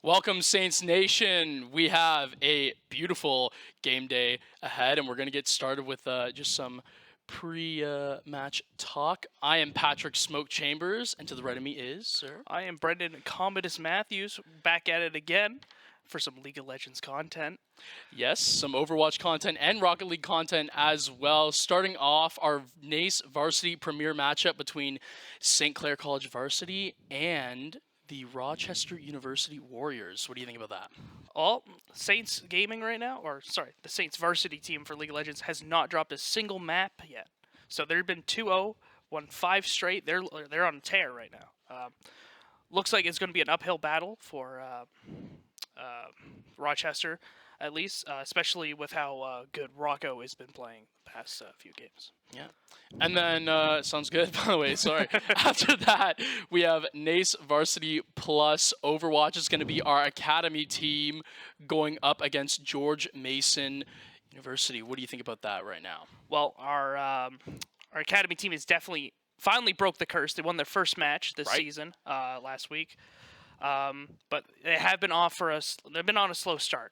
Welcome, Saints Nation. We have a beautiful game day ahead, and we're going to get started with just some pre-match talk. I am Patrick Smoke Chambers, and to the right of me is, sir. I am Brendan Commodus Matthews, back at it again for some League of Legends content. Yes, some Overwatch content and Rocket League content as well. Starting off our NACE Varsity Premier matchup between St. Clair College Varsity and the Rochester University Warriors. What do you think about that? All Saints Gaming right now, the Saints Varsity team for League of Legends has not dropped a single map yet. So they've been 2-0, won 5 straight. They're on a tear right now. Looks like it's going to be an uphill battle for Rochester, at least, especially with how good Rocco has been playing the past few games. Yeah. And then, sounds good, by the way, sorry. After that, we have NACE Varsity Plus. Overwatch is going to be our academy team going up against George Mason University. What do you think about that right now? Well, our academy team is definitely finally broke the curse. They won their first match this season last week. But they have been off for us. They've been on a slow start.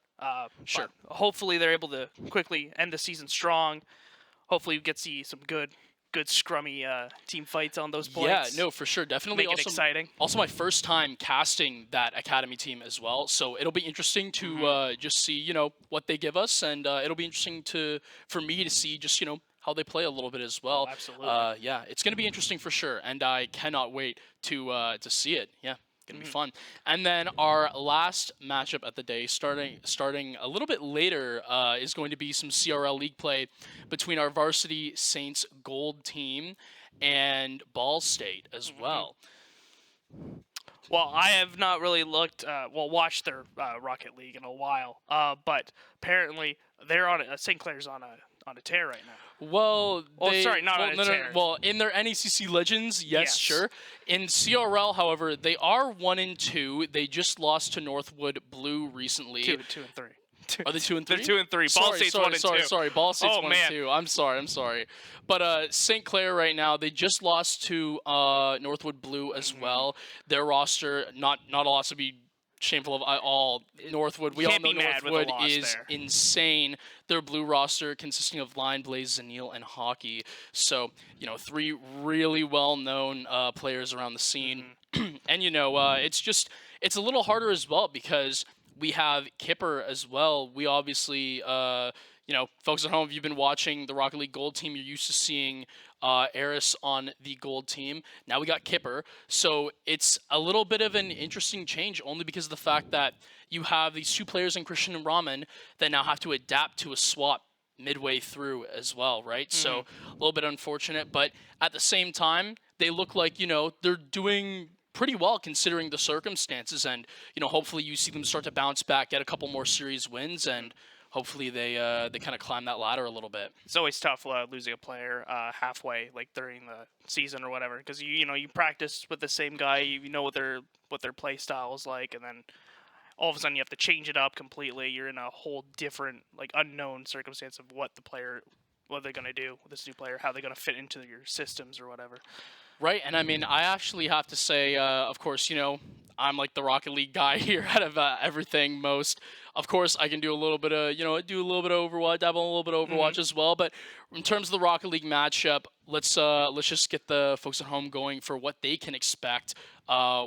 Sure. Hopefully they're able to quickly end the season strong. Hopefully we get to see some good scrummy team fights on those points. Yeah, no, for sure. Definitely. Make it exciting. Also my first time casting that academy team as well. So it'll be interesting to just see, what they give us. And it'll be interesting for me to see just, how they play a little bit as well. Oh, absolutely. Yeah, it's going to be interesting for sure. And I cannot wait to see it. Yeah. Gonna be fun. And then our last matchup at the day, starting a little bit later, is going to be some CRL League play between our Varsity Saints Gold team and Ball State as well. Well, I have not really watched their Rocket League in a while, but apparently they're on St. Clair's on a tear right now. Well, tear. Well, in their NACC Legends, yes, sure. In CRL, however, they are 1-2. They just lost to Northwood Blue recently. 2 and 3. Are they 2 and 3? They're 2 and 3. Ball State's 1 and 2. Sorry. Ball State's 1 man. and 2. I'm sorry. But St. Clair right now, they just lost to Northwood Blue as well. Their roster, not a lot to be shameful of at all. Northwood, we all know Northwood is insane. Their blue roster consisting of Lion, Blaze, Zanil, and Hockey. So, 3 really well-known players around the scene. And, it's a little harder as well because we have Kipper as well. We obviously, folks at home, if you've been watching the Rocket League Gold team, you're used to seeing Eris on the Gold team. Now we got Kipper. So it's a little bit of an interesting change only because of the fact that you have these 2 players in Christian and Ramen that now have to adapt to a swap midway through as well, right? So a little bit unfortunate, but at the same time, they look like, they're doing pretty well considering the circumstances, and hopefully you see them start to bounce back, get a couple more series wins, and hopefully they kind of climb that ladder a little bit. It's always tough losing a player halfway, like during the season or whatever, because you practice with the same guy, you know what their play style is like, and then all of a sudden you have to change it up completely. You're in a whole different, unknown circumstance of what they're gonna do with this new player, how they're gonna fit into your systems or whatever. Right, and I mean, I actually have to say, of course, I'm like the Rocket League guy here out of everything most. Of course, I can do a little bit of, do a little bit of Overwatch, dabble in a little bit of Overwatch as well. But in terms of the Rocket League matchup, let's just get the folks at home going for what they can expect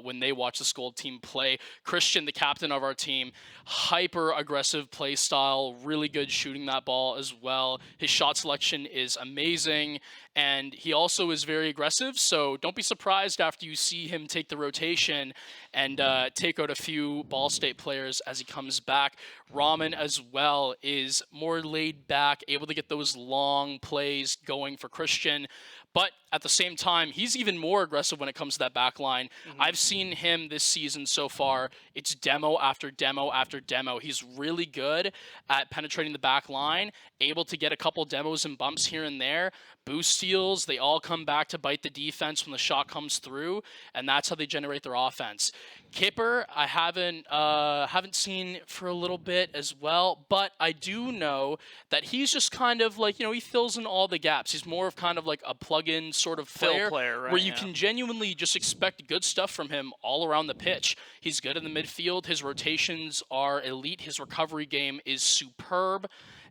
when they watch this Gold team play. Christian, the captain of our team, hyper aggressive play style, really good shooting that ball as well. His shot selection is amazing, and he also is very aggressive. So don't be surprised after you see him take the rotation and take out a few Ball State players as he comes back. Ramen as well is more laid back, able to get those long plays going for Christian. But at the same time, he's even more aggressive when it comes to that back line. I've seen him this season so far. It's demo after demo after demo. He's really good at penetrating the back line, able to get a couple demos and bumps here and there. boost steals. They all come back to bite the defense when the shot comes through, and that's how they generate their offense. Kipper, I haven't seen for a little bit as well, but I do know that he's just kind of like, he fills in all the gaps. He's more of kind of like a plug-in sort of player, right, where you can genuinely just expect good stuff from him all around the pitch. He's good in the midfield. His rotations are elite. His recovery game is superb.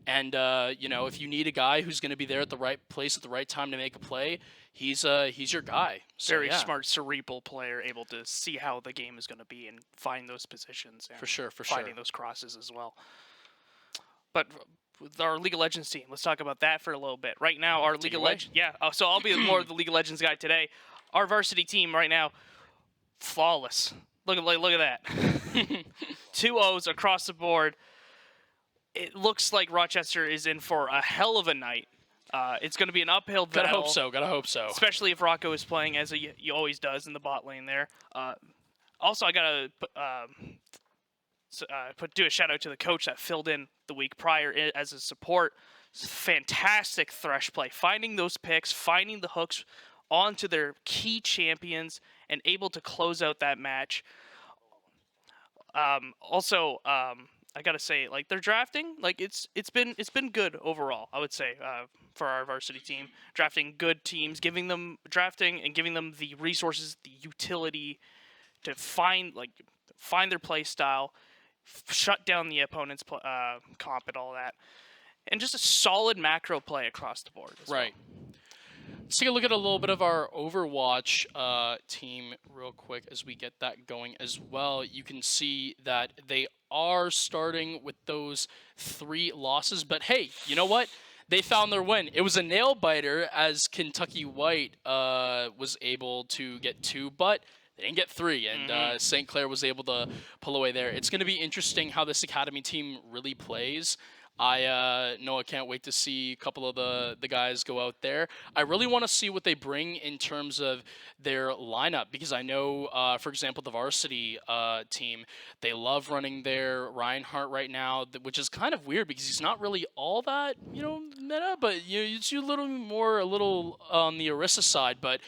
And, if you need a guy who's going to be there at the right place at the right time to make a play, he's your guy. So, Very smart, cerebral player, able to see how the game is going to be and find those positions. And for sure. Finding those crosses as well. But with our League of Legends team, let's talk about that for a little bit. Right now, our League of Legends... Yeah, so I'll be more of the League of Legends guy today. Our varsity team right now, flawless. Look at that. 2-0s across the board. It looks like Rochester is in for a hell of a night. It's going to be an uphill battle. Gotta hope so. Especially if Rocco is playing as he always does in the bot lane there. Also, I got to do a shout out to the coach that filled in the week prior as a support. Fantastic Thresh play. Finding those picks, finding the hooks onto their key champions, and able to close out that match. I gotta say, like, their drafting, like, it's been good overall, I would say, for our varsity team. Drafting good teams, giving them the resources, the utility to find their play style, shut down the opponent's comp and all that, and just a solid macro play across the board. Right. Let's take a look at a little bit of our Overwatch team real quick as we get that going as well. You can see that they are starting with those 3 losses, but hey, you know what? They found their win. It was a nail biter as Kentucky White was able to get 2, but they didn't get 3, and St. Clair was able to pull away there. It's going to be interesting how this Academy team really plays. I can't wait to see a couple of the guys go out there. I really want to see what they bring in terms of their lineup, because I know, for example, the varsity team, they love running their Reinhardt right now, which is kind of weird because he's not really all that, meta, but it's a little more on the Orisa side. But,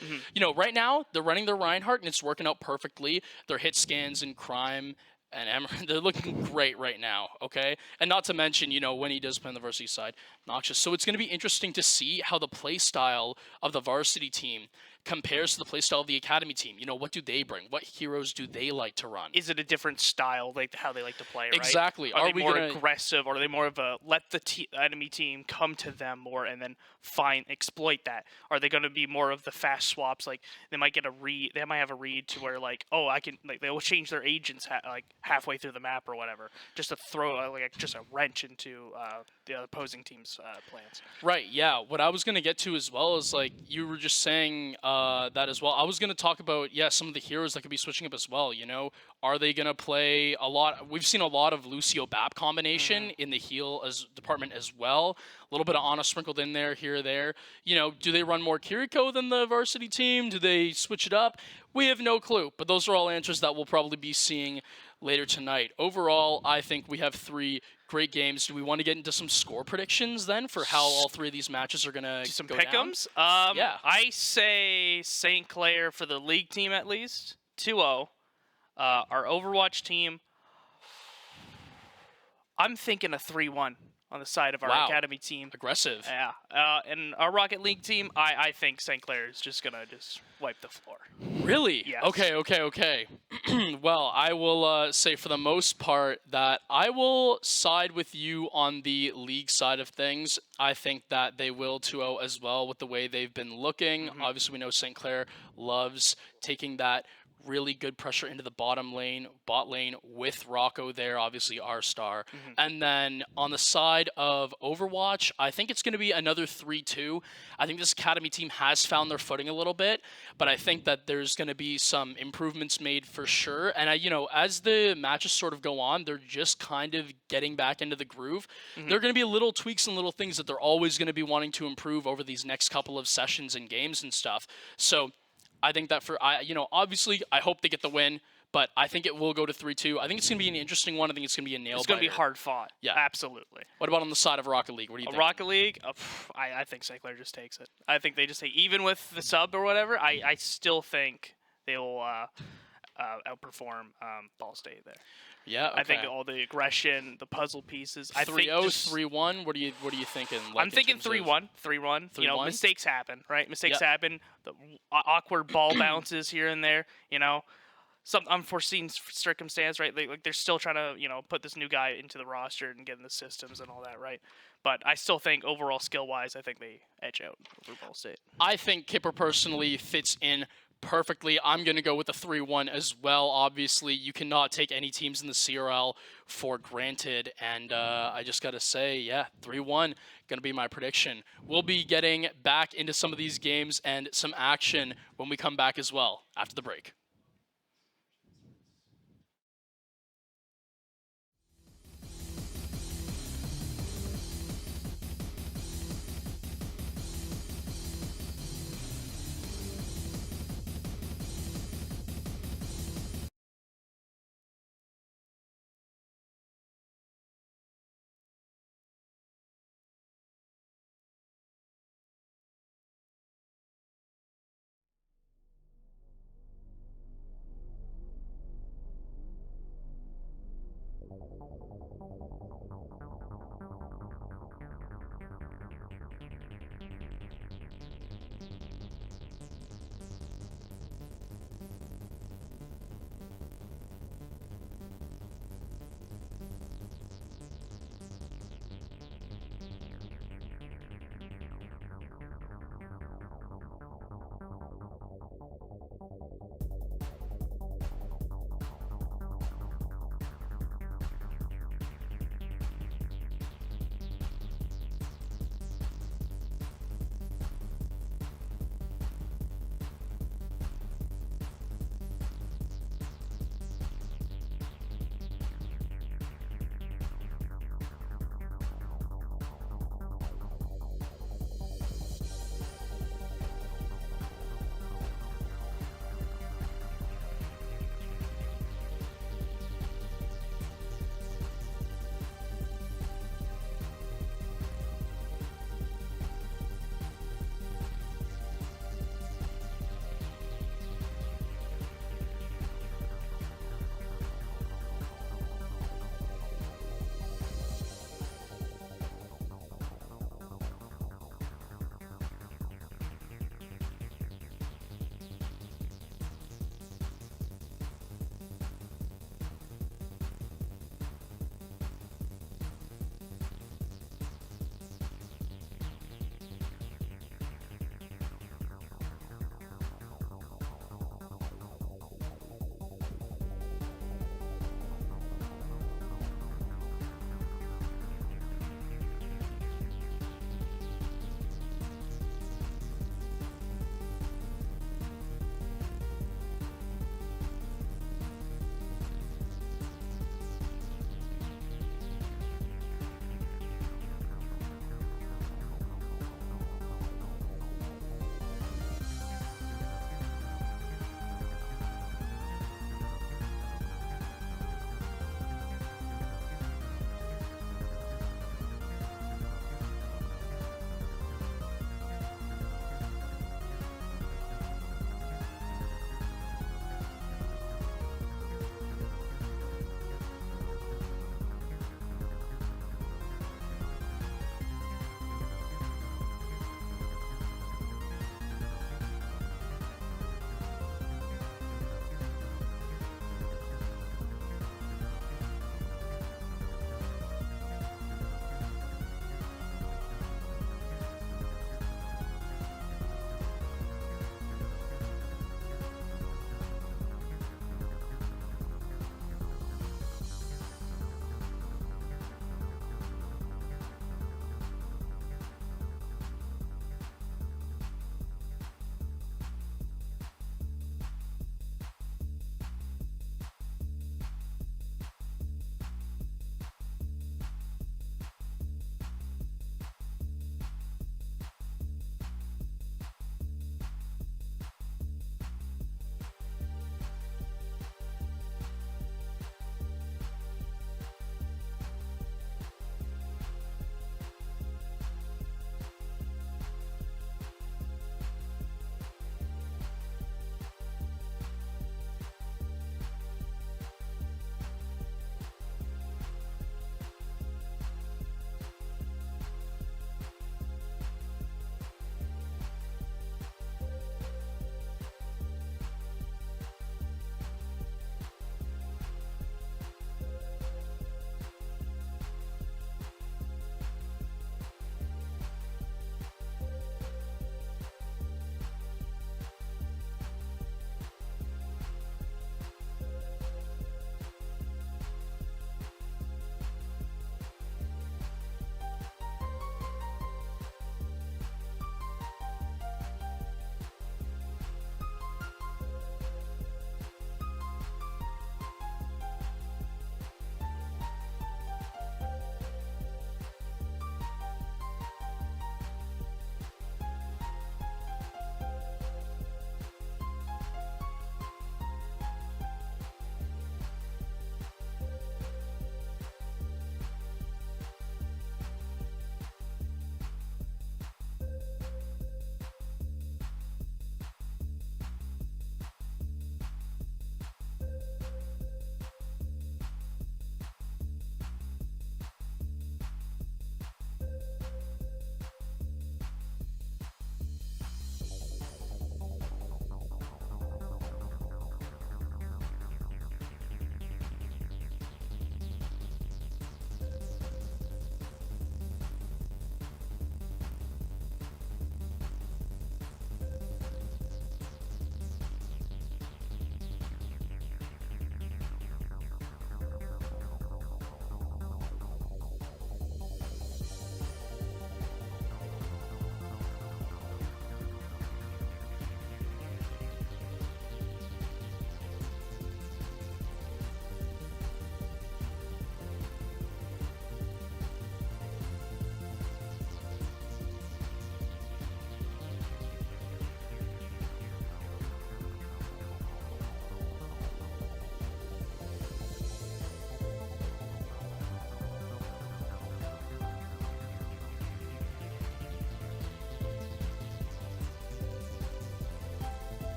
right now, they're running their Reinhardt, and it's working out perfectly. Their hit scans and crime and Emmer, they're looking great right now, okay? And not to mention, when he does play on the varsity side, Noxious. So it's going to be interesting to see how the play style of the varsity team compares to the play style of the academy team. What do they bring? What heroes do they like to run? Is it a different style, like how they like to play, right? Exactly. Are they more aggressive, or are they more of a let the enemy team come to them more and then exploit that? Are they going to be more of the fast swaps? Like, they might get a read. They might have a read to where, like, I can, like, they will change their agents halfway through the map or whatever, just to throw just a wrench into the opposing team's plans. Right. Yeah. What I was going to get to as well is, like, you were just saying that as well. I was going to talk about some of the heroes that could be switching up as well. Are they going to play a lot? We've seen a lot of Lucio Bap combination in the heal department as well. A little bit of Ana sprinkled in there, here or there. Do they run more Kiriko than the varsity team? Do they switch it up? We have no clue, but those are all answers that we'll probably be seeing later tonight. Overall, I think we have 3 great games. Do we want to get into some score predictions then for how all 3 of these matches are going to go pick'ems? down? Yeah. I say St. Clair for the league team at least, 2-0. Our Overwatch team, I'm thinking a 3-1 on the side of our academy team. Aggressive. Yeah. And our Rocket League team, I think St. Clair is just going to wipe the floor. Really? Yes. Okay. Well, I will say for the most part that I will side with you on the league side of things. I think that they will 2-0 as well with the way they've been looking. Obviously, we know St. Clair loves taking that really good pressure into the bot lane with Rocco there, obviously our star. And then on the side of Overwatch, I think it's going to be another 3-2. I think this academy team has found their footing a little bit, but I think that there's going to be some improvements made for sure. And as the matches sort of go on, they're just kind of getting back into the groove. There are going to be little tweaks and little things that they're always going to be wanting to improve over these next couple of sessions and games and stuff. So I think that obviously, I hope they get the win, but I think it will go to 3-2. I think it's going to be an interesting one. I think it's going to be a nail It's going to be biter. hard fought. Yeah. Absolutely. What about on the side of Rocket League? What do you think? Rocket League, I think St. Clair just takes it. I think they just take, even with the sub or whatever, I still think they will outperform Ball State there. Yeah, okay. I think all the aggression, the puzzle pieces. 3-0, 3-1. What are you thinking? Like, I'm thinking 3-1. 3-1. You know, 3-1? mistakes happen, right? Mistakes Yep. happen. The awkward ball bounces here and there. You know, some unforeseen circumstance, right? They're still trying to, you know, put this new guy into the roster and get in the systems and all that, right? But I still think overall skill wise, I think they edge out over Ball State. I think Kipper personally fits in perfectly. I'm going to go with the 3-1 as well. Obviously, you cannot take any teams in the CRL for granted. And I just got to say, yeah, 3-1 going to be my prediction. We'll be getting back into some of these games and some action when we come back as well after the break.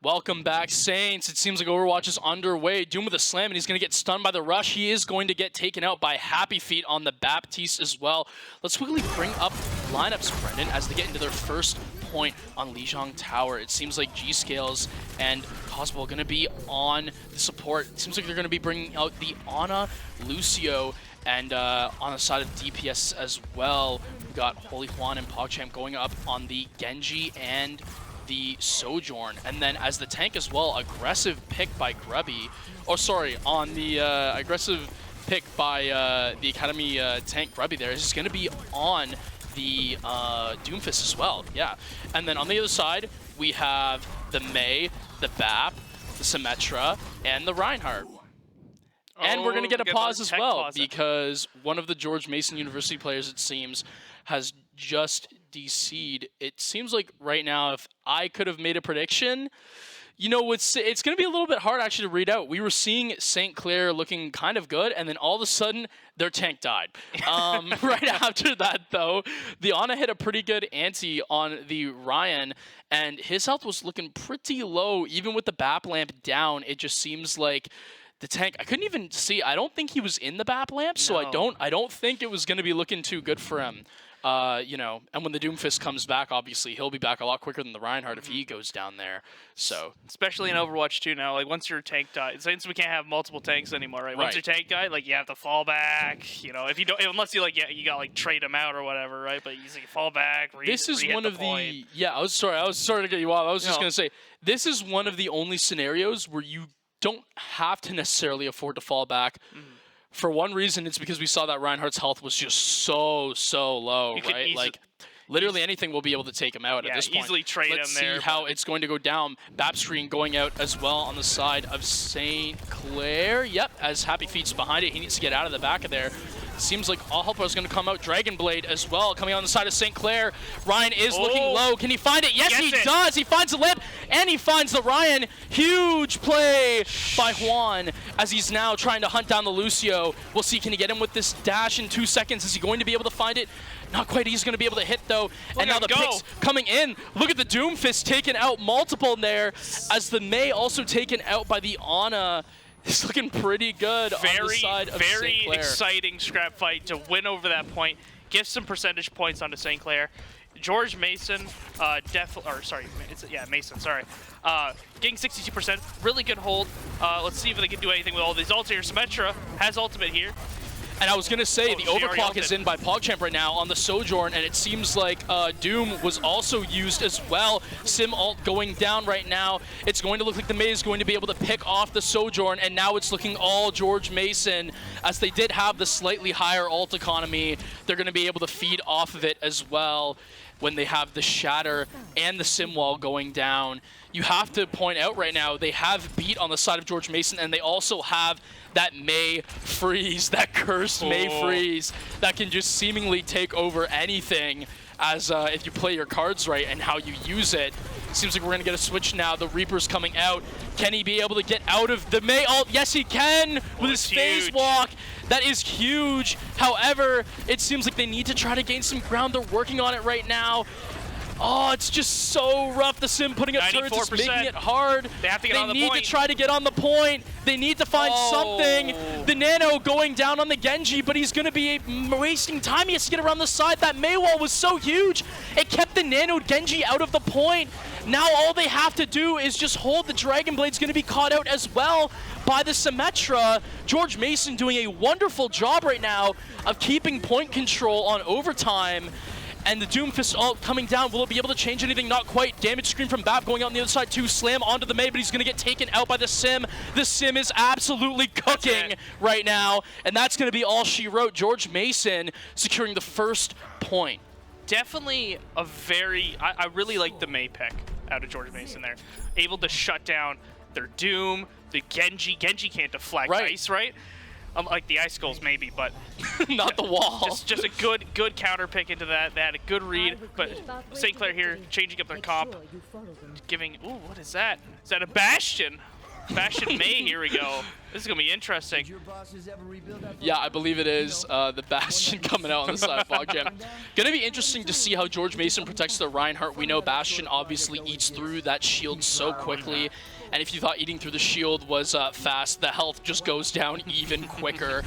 Welcome back, Saints. It seems like Overwatch is underway. Doom with a slam, and he's going to get stunned by the rush. He is going to get taken out by Happy Feet on the Baptiste as well. Let's quickly bring up lineups, Brendan, as they get into their first point on Lijiang Tower. It seems like G-Scales and Cosmo are going to be on the support. It seems like they're going to be bringing out the Ana, Lucio, and on the side of DPS as well. We've got Holy Juan and PogChamp going up on the Genji and the Sojourn, and then as the tank as well, aggressive pick by Grubby. Oh, sorry, on the aggressive pick by the Academy tank Grubby there is going to be on the Doomfist as well, yeah. And then on the other side, we have the Mei, the Bap, the Symmetra, and the Reinhardt. And we're going to get a pause as well, because one of the George Mason University players, it seems, has just DC'd. It seems like right now, if I could have made a prediction, you know, it's going to be a little bit hard actually to read out. We were seeing St. Clair looking kind of good, and then all of a sudden, their tank died. Right after that, though, the Ana hit a pretty good ante on the Ryan, and his health was looking pretty low, even with the BAP lamp down. It just seems like the tank, I couldn't even see. I don't think he was in the BAP lamp, so No. I don't think it was going to be looking too good for him. You know, and when the Doomfist comes back, obviously he'll be back a lot quicker than the Reinhardt if he goes down there. So especially in Overwatch 2 now, like once your tank dies, since we can't have multiple tanks anymore, right? Once your tank died, like you have to fall back. You know, if you don't, unless you like, yeah, you got like trade them out or whatever, right? But you fall back. This is one of the I was sorry to get you off. I was just gonna say this is one of the only scenarios where you don't have to necessarily afford to fall back. For one reason, it's because we saw that Reinhardt's health was just so low, right? Like, literally anything will be able to take him out at this point. Easily trade Let's him there. see how it's going to go down. BAP screen going out as well on the side of St. Clair. Yep, as Happy Feet's behind it. He needs to get out of the back of there. Seems like All Helper is going to come out. Dragon Blade as well, coming on the side of St. Clair. Ryan is looking low. Can he find it? Yes, he does. He finds the lip, and he finds the Ryan. Huge play by Juan as he's now trying to hunt down the Lucio. We'll see, can he get him with this dash in 2 seconds? Is he going to be able to find it? Not quite. He's going to be able to hit, though. And now the picks coming in. Look at the Doomfist taking out multiple there, as the Mei also taken out by the Ana. It's looking pretty good on the side of St. Clair. Very exciting scrap fight to win over that point. Give some percentage points onto St. Clair. George Mason, Mason, sorry. Getting 62%, really good hold. Let's see if they can do anything with all these ults here. Symmetra has ultimate here. And I was going to say, the overclock is in by PogChamp right now on the Sojourn, and it seems like Doom was also used as well. Sim ult going down right now. It's going to look like the Mei is going to be able to pick off the Sojourn, and now it's looking all George Mason. As they did have the slightly higher ult economy, they're going to be able to feed off of it as well when they have the Shatter and the Sim wall going down. You have to point out right now, they have beat on the side of George Mason, and they also have that Mei freeze, that cursed Mei freeze that can just seemingly take over anything as if you play your cards right and how you use it. Seems like we're going to get a switch now. The Reaper's coming out. Can he be able to get out of the Mei ult? Yes, he can with his phase walk. That is huge. However, it seems like they need to try to gain some ground. They're working on it right now. Oh, it's just so rough. The Sim putting up turrets is making it hard. They have to get on the point. They need to try to get on the point. They need to find something. The Nano going down on the Genji, but he's going to be wasting time. He has to get around the side. That Mei wall was so huge. It kept the Nano Genji out of the point. Now all they have to do is just hold. The Dragon Blade's going to be caught out as well by the Symmetra. George Mason doing a wonderful job right now of keeping point control on overtime. And the Doomfist ult coming down. Will it be able to change anything? Not quite. Damage screen from BAP going out on the other side too. Slam onto the Mei, but he's going to get taken out by the Sim. The Sim is absolutely cooking right now. And that's going to be all she wrote. George Mason securing the first point. Definitely a very... I really like the Mei pick out of George Mason there. Able to shut down their Doom, the Genji. Genji can't deflect ice, right? Like the ice goals maybe, but not the wall. Just a good counter pick into that. They had a good read, but St. Clair here changing up their comp, giving. Ooh, what is that? Is that a Bastion? Bastion May, here we go. This is going to be interesting. Yeah, I believe it is the Bastion coming out on the side of Logjam. Gonna be interesting to see how George Mason protects the Reinhardt. We know Bastion obviously eats through that shield so quickly, and if you thought eating through the shield was fast, the health just goes down even quicker.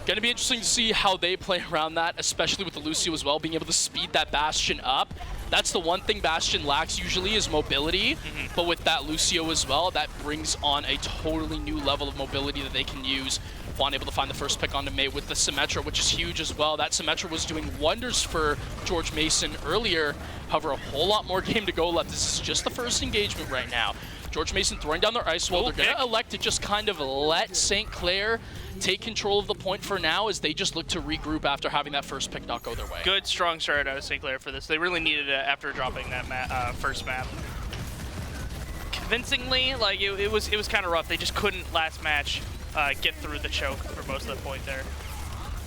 Gonna be interesting to see how they play around that, especially with the Lucio as well, being able to speed that Bastion up. That's the one thing Bastion lacks usually is mobility, but with that Lucio as well, that brings on a totally new level of mobility that they can use. Juan able to find the first pick onto May with the Symmetra, which is huge as well. That Symmetra was doing wonders for George Mason earlier. However, a whole lot more game to go left. This is just the first engagement right now. George Mason throwing down their ice wall. They're going to elect to just kind of let St. Clair take control of the point for now as they just look to regroup after having that first pick not go their way. Good, strong start out of St. Clair for this. They really needed it after dropping that first map. Convincingly, like it was kind of rough. They just couldn't last match get through the choke for most of the point there.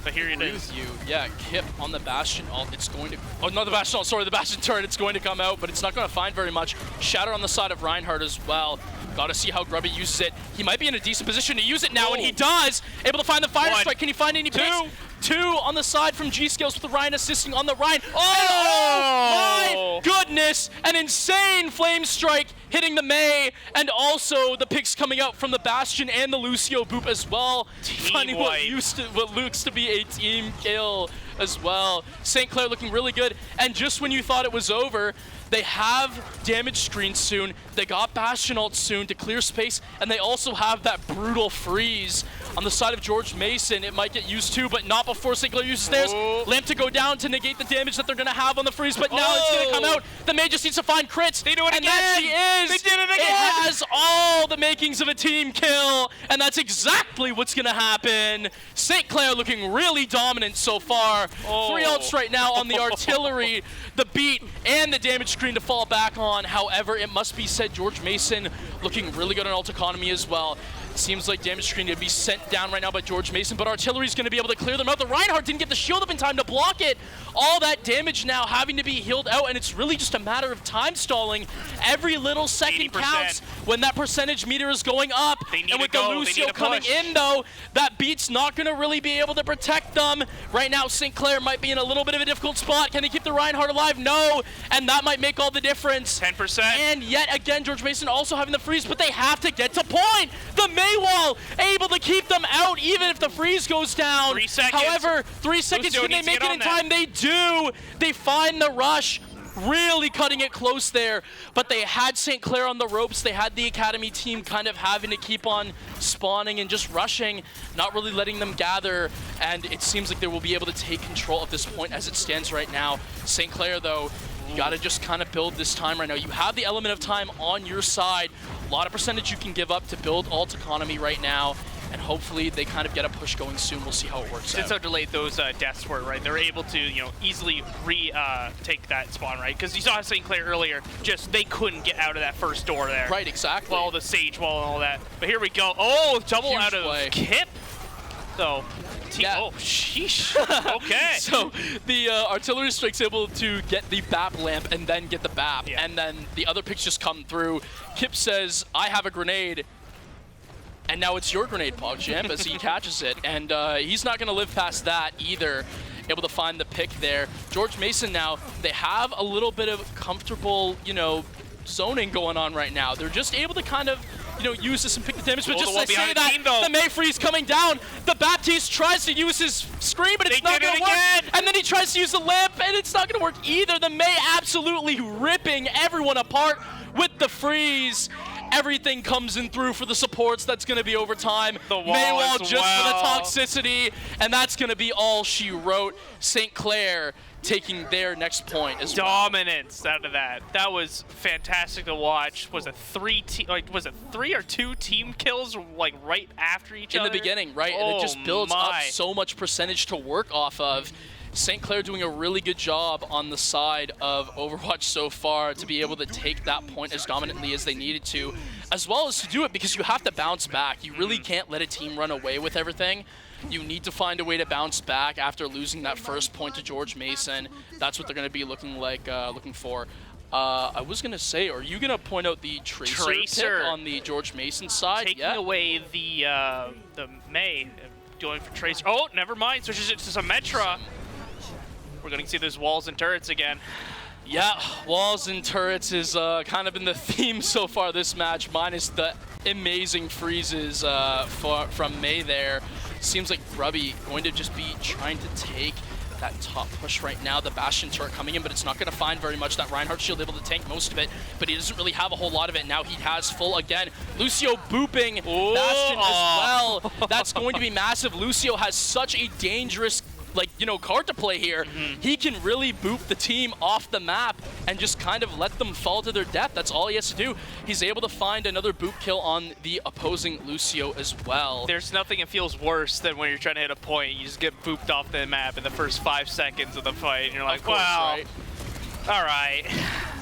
But here it is. With you. Yeah, Kip on the Bastion ult. It's going to... Oh, not the Bastion ult. Sorry, the Bastion turret. It's going to come out, but it's not going to find very much. Shatter on the side of Reinhardt as well. Got to see how Grubby uses it. He might be in a decent position to use it now, and he does. Able to find the fire strike. Can he find any picks? Two on the side from G-Skills with the Ryan assisting on the Ryan. Oh my goodness! An insane flame strike hitting the May, and also the picks coming out from the Bastion and the Lucio boop as well. Finding what looks to be a team kill as well. St. Clair looking really good, and just when you thought it was over, they have damage screen soon, they got Bastion ult soon to clear space, and they also have that brutal freeze on the side of George Mason. It might get used to, but not before St. Clair uses theirs. Lamp to go down to negate the damage that they're going to have on the freeze, but now it's going to come out. The May just needs to find crits, they do it and again. that she is. They did it again. It has all the makings of a team kill, and that's exactly what's going to happen. St. Clair looking really dominant so far. 3 ults right now on the artillery, the beat, and the damage screen to fall back on. However, it must be said, George Mason looking really good on ult economy as well. Seems like damage screen to be sent down right now by George Mason, but artillery's going to be able to clear them out. The Reinhardt didn't get the shield up in time to block it. All that damage now having to be healed out, and it's really just a matter of time stalling. Every little second 80%. counts when that percentage meter is going up. And with the Lucio coming push. in, though, that beat's not going to really be able to protect them. Right now, St. Clair might be in a little bit of a difficult spot. Can they keep the Reinhardt alive? No, and that might make all the difference. 10%. And yet again, George Mason also having the freeze, but they have to get to point. The Maywall able to keep them out even if the freeze goes down. 3 seconds. However, 3 seconds, Lucio can they needs to make get it on in that. time? They do. They find the rush. Really cutting it close there, but they had St. Clair on the ropes. They had the Academy team kind of having to keep on spawning and just rushing, not really letting them gather, and it seems like they will be able to take control of this point as it stands right now. St. Clair, though, you gotta just kind of build this time right now. You have the element of time on your side. A lot of percentage you can give up to build ult economy right now, and hopefully they kind of get a push going soon. We'll see how it works Since out. how delayed those deaths were, right? They're able to, easily take that spawn, right? Because you saw St. Clair earlier, just they couldn't get out of that first door there. Right, exactly. Well, the Sage Wall and all that. But here we go. Oh, double Huge out of play. Kip. So, Yeah. oh, sheesh. Okay. So the artillery strike's able to get the BAP lamp and then get the BAP, and then the other picks just come through. Kip says, I have a grenade. And now it's your grenade, Pogjam, as he catches it. And he's not going to live past that either. Able to find the pick there. George Mason now, they have a little bit of comfortable, zoning going on right now. They're just able to kind of, use this and pick the damage. But just to say that, the Mayfree's coming down. The Baptiste tries to use his screen, but it's not going to work. And then he tries to use the lamp, and it's not going to work either. The May absolutely ripping everyone apart with the freeze. Everything comes in through for the supports. That's going to be overtime. Maywall just for the toxicity, and that's going to be all she wrote. St. Clair taking their next point as well. Dominance out of that. That was fantastic to watch. Was it 3 or 2 team kills right after each other? In the beginning, right? And it just builds up so much percentage to work off of. St. Clair doing a really good job on the side of Overwatch so far to be able to take that point as dominantly as they needed to, as well as to do it because you have to bounce back. You really can't let a team run away with everything. You need to find a way to bounce back after losing that first point to George Mason. That's what they're going to be looking for. I was gonna say, are you gonna point out the Tracer pick on the George Mason side? Taking away the May, going for Tracer. Oh, never mind. Switches it to some Metra. We're gonna see those walls and turrets again. Yeah, walls and turrets is kind of been the theme so far this match, minus the amazing freezes from May there. Seems like Grubby going to just be trying to take that top push right now. The Bastion turret coming in, but it's not going to find very much. That Reinhardt shield able to tank most of it, but he doesn't really have a whole lot of it. Now he has full again. Lucio booping Bastion as well. That's going to be massive. Lucio has such a dangerous card to play here. He can really boop the team off the map and just kind of let them fall to their death. That's all he has to do. He's able to find another boop kill on the opposing Lucio as well. There's nothing that feels worse than when you're trying to hit a point, you just get booped off the map in the first 5 seconds of the fight, and you're like, wow, right? All right.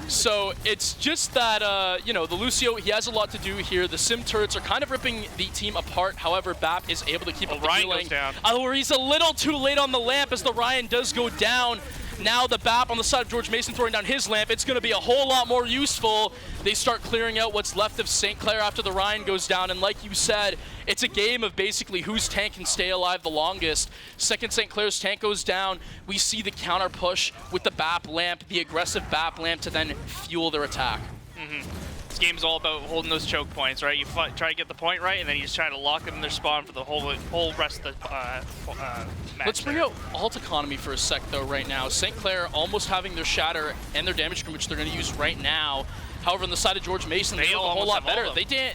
So it's just that, the Lucio, he has a lot to do here. The Sim turrets are kind of ripping the team apart. However, BAP is able to keep up the Ryan healing. goes down. Or he's a little too late on the lamp as the Ryan does go down. Now the BAP on the side of George Mason throwing down his lamp. It's going to be a whole lot more useful. They start clearing out what's left of St. Clair after the Ryan goes down. And like you said, it's a game of basically whose tank can stay alive the longest. Second St. Clair's tank goes down. We see the counter push with the BAP lamp, the aggressive BAP lamp to then fuel their attack. This game's all about holding those choke points, right? You try to get the point right, and then you just try to lock them in their spawn for the whole rest of the match. Let's bring out alt economy for a sec, though, right now. St. Clair almost having their shatter and their damage screen, which they're going to use right now. However, on the side of George Mason, they have a whole lot better.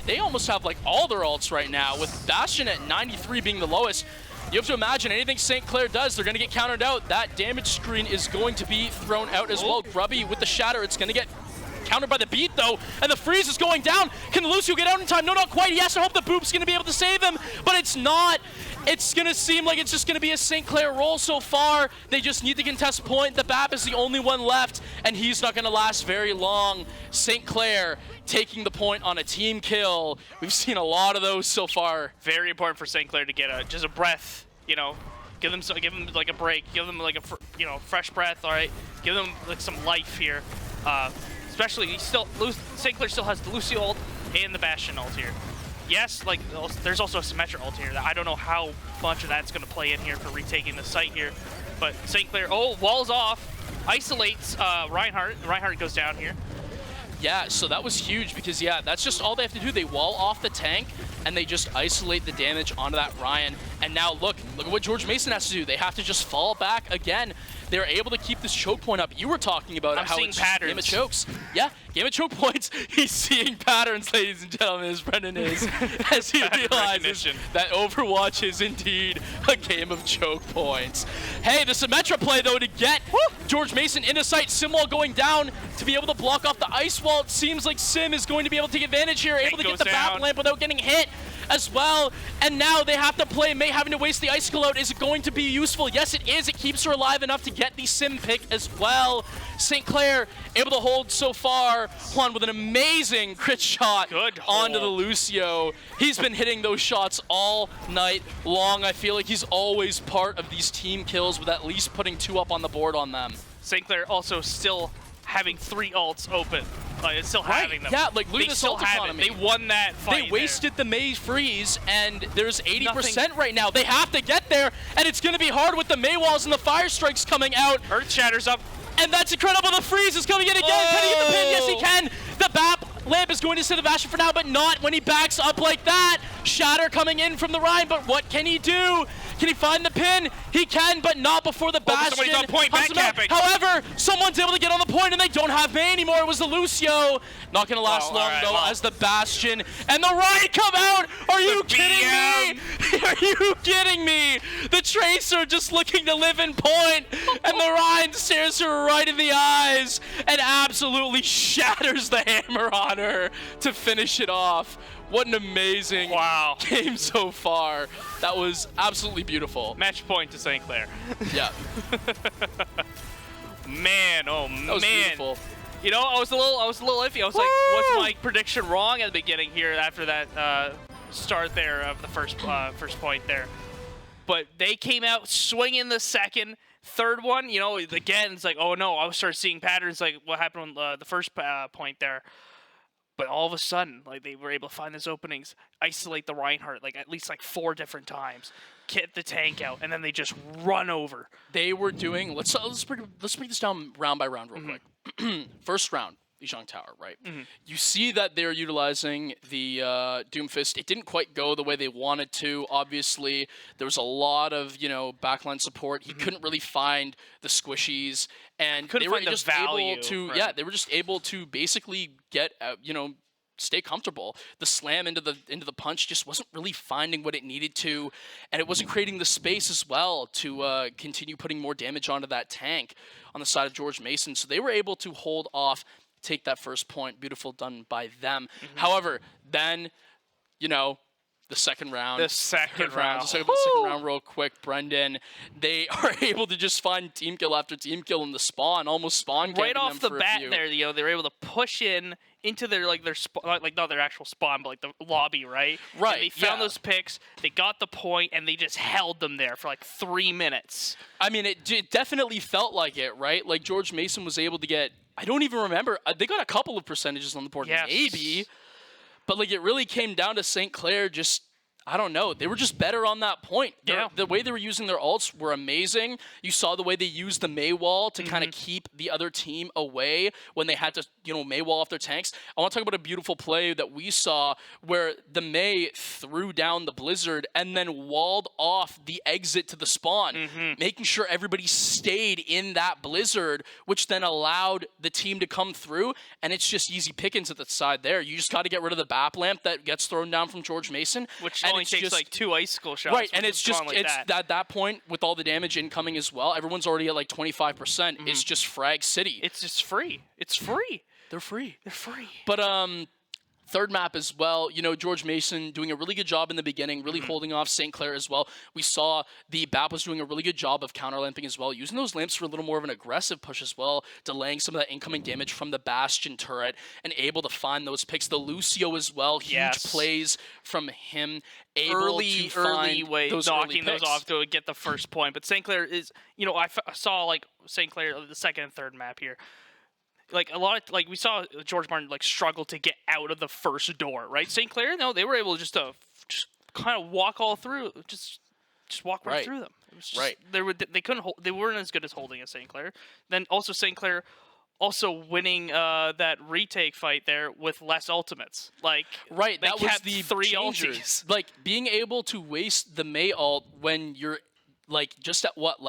They almost have like all their alts right now, with Bastion at 93 being the lowest. You have to imagine anything St. Clair does, they're going to get countered out. That damage screen is going to be thrown out as well. Grubby with the shatter, it's going to get countered by the beat though, and the freeze is going down. Can Lucio get out in time? No, not quite. He has to hope the boop's going to be able to save him, but it's not. It's going to seem like it's just going to be a St. Clair roll so far. They just need to contest point. The BAP is the only one left, and he's not going to last very long. St. Clair taking the point on a team kill. We've seen a lot of those so far. Very important for St. Clair to get just a breath, give them like a break, give them like a fresh breath. All right, give them like some life here. Especially, St. Clair still has the Lucio ult and the Bastion ult here. Yes, there's also a Symmetra ult here. I don't know how much of that's going to play in here for retaking the site here. But St. Clair, walls off, isolates Reinhardt. Reinhardt goes down here. Yeah, so that was huge because, yeah, that's just all they have to do. They wall off the tank, and they just isolate the damage onto that Ryan. And now look at what George Mason has to do. They have to just fall back again. They're able to keep this choke point up. You were talking about how it's just a game of chokes. Yeah, game of choke points. He's seeing patterns, ladies and gentlemen, as Brendan is, as he realizes that Overwatch is indeed a game of choke points. Hey, the Symmetra play, though, to get George Mason into sight. Simwall going down to be able to block off the ice wall. It seems like Sim is going to be able to take advantage here, able to get the BAP lamp without getting hit as well. And now they have to play May having to waste the icicle out. Is it going to be useful? Yes, it is. It keeps her alive enough to get the Sim pick as well. St. Clair able to hold so far. Juan with an amazing crit shot onto the Lucio. He's been hitting those shots all night long. I feel like he's always part of these team kills with at least putting 2 up on the board on them. St. Clair also still having 3 ults open. It's still having them. Yeah, like look at the still have it. They won that fight. They wasted the May freeze, and there's 80% right now. They have to get there, and it's going to be hard with the May walls and the fire strikes coming out. Earth shatters up. And that's incredible. The freeze is coming in again. Can he get the pin? Yes, he can. The BAP lamp is going to sit the Bastion for now, but not when he backs up like that. Shatter coming in from the Ryan, but what can he do? Can he find the pin? He can, but not before the Bastion. Somebody's on point, backcapping. However, someone's able to get on the point, and they don't have May anymore. It was the Lucio. Not going to last long, though, as the Bastion and the Ryan come out. Are you kidding me? Are you kidding me? The Tracer just looking to live in point, and the Ryan stares her right in the eyes and absolutely shatters the hammer on her to finish it off. What an amazing game so far. That was absolutely beautiful. Match point to St. Clair. Yeah. Man, that was beautiful. I was a little iffy. I was like, was my prediction wrong at the beginning here after that start there of the first point there? But they came out swinging the second. Third one, you know, again, it's like, oh no, I started seeing patterns like what happened on the first point there. But all of a sudden, like they were able to find those openings, isolate the Reinhardt like at least like 4 different times, get the tank out, and then they just run over. They were doing. Let's break this down round by round real quick. First round, Lijiang Tower, right? You see that they're utilizing the Doomfist. It didn't quite go the way they wanted to. Obviously, there was a lot of backline support. He couldn't really find the squishies, and Couldn't they were find the just value, able to. right. Yeah, they were just able to basically get stay comfortable. The slam into the punch just wasn't really finding what it needed to, and it wasn't creating the space as well to continue putting more damage onto that tank on the side of George Mason. So they were able to hold off, take that first point. Beautiful done by them. However, then, the second round. The second round. Let's talk about the second round real quick, Brendan. They are able to just find team kill after team kill in the spawn, almost spawn camping Right off them the for a bat few. there, they were able to push in into their not their actual spawn, but like the lobby, right? Right, And they found yeah. those picks, they got the point, and they just held them there for like 3 minutes. I mean, it definitely felt like it, right? Like George Mason was able to get, I don't even remember, they got a couple of percentages on the board, Yes. maybe, but like it really came down to St. Clair just, I don't know. They were just better on that point. Yeah. The way they were using their ults were amazing. You saw the way they used the Mei wall to kind of keep the other team away when they had to, Mei wall off their tanks. I want to talk about a beautiful play that we saw where the Mei threw down the Blizzard and then walled off the exit to the spawn, making sure everybody stayed in that Blizzard, which then allowed the team to come through. And it's just easy pickings at the side there. You just got to get rid of the BAP lamp that gets thrown down from George Mason. Which and only it's takes just, like 2 icicle shots. right, and when it's just gone like it's that. at that point with all the damage incoming as well. Everyone's already at like 25%. It's just frag city. It's just free. It's free. They're free. They're free. But third map as well, George Mason doing a really good job in the beginning, really holding off St. Clair as well. We saw the BAP was doing a really good job of counter-lamping as well, using those lamps for a little more of an aggressive push as well, delaying some of that incoming damage from the Bastion turret, and able to find those picks. The Lucio as well, huge plays from him, able early to find way those knocking early those picks. off to get the first point. But St. Clair is, I saw like St. Clair the second and third map here. Like a lot of we saw George Martin struggle to get out of the first door, right? St. Clair, no, they were able just to kind of walk all through, just walk right through them. It was just, they couldn't hold, they weren't as good as holding as St. Clair. Then also St. Clair also winning that retake fight there with less ultimates. Like right, they that was kept the 3 changers. ultis. Like being able to waste the Mei ult when you're just at what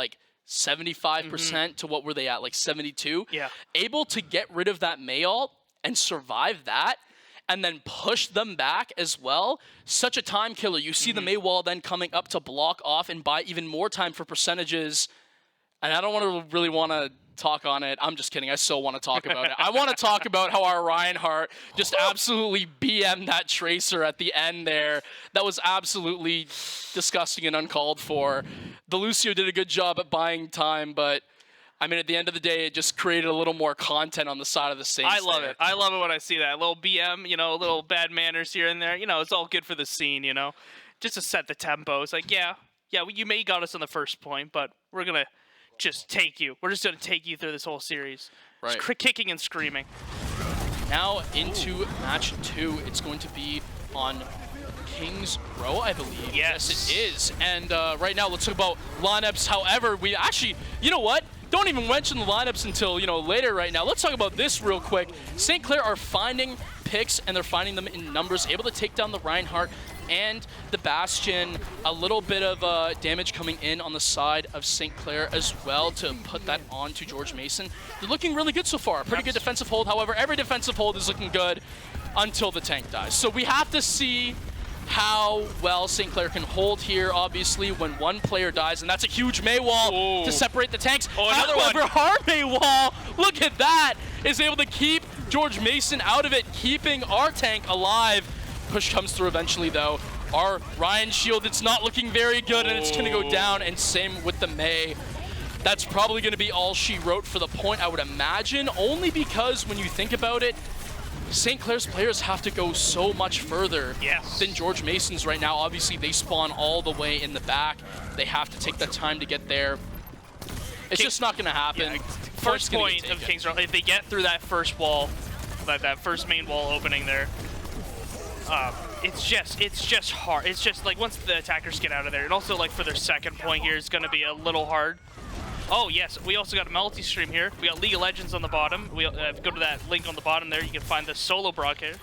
75% to what were they at, 72? Yeah. Able to get rid of that Mei ult and survive that and then push them back as well. Such a time killer. You see the Mei wall then coming up to block off and buy even more time for percentages. And I don't really want to talk on it. I'm just kidding. I still want to talk about it. I want to talk about how our Reinhardt just absolutely BM'd that Tracer at the end there. That was absolutely disgusting and uncalled for. The Lucio did a good job at buying time, but I mean, at the end of the day, it just created a little more content on the side of the Saints. I love it. I love it when I see that. A little BM, a little bad manners here and there. It's all good for the scene, just to set the tempo. It's like, yeah, you may got us on the first point, but we're going to just take you. We're just going to take you through this whole series. Right. Just kicking and screaming. Now into match 2. It's going to be on Kings Row, I believe. Yes. It is. And right now, let's talk about lineups. However, we actually, you know what? Don't even mention the lineups until, later right now. Let's talk about this real quick. St. Clair are finding picks, and they're finding them in numbers, able to take down the Reinhardt and the Bastion. A little bit of damage coming in on the side of St. Clair as well to put that on to George Mason. They're looking really good so far. Pretty good defensive hold. However, every defensive hold is looking good until the tank dies. So we have to see how well St. Clair can hold here, obviously, when one player dies, and that's a huge Mei wall to separate the tanks. Another one. However, our Mei wall, look at that, is able to keep George Mason out of it, keeping our tank alive. Push comes through eventually, though. Our Ryan shield, it's not looking very good, and it's going to go down, and same with the Mei. That's probably going to be all she wrote for the point, I would imagine, only because when you think about it, St. Clair's players have to go so much further than George Mason's right now. Obviously, they spawn all the way in the back. They have to take that time to get there. It's just not going to happen. Yeah, first point of Kings Row, if they get through that first wall, that first main wall opening there, it's just hard. It's just like once the attackers get out of there, and also like for their second point here, it's going to be a little hard. Oh yes, we also got a multi-stream here. We got League of Legends on the bottom. We go to that link on the bottom there. You can find the solo broadcast.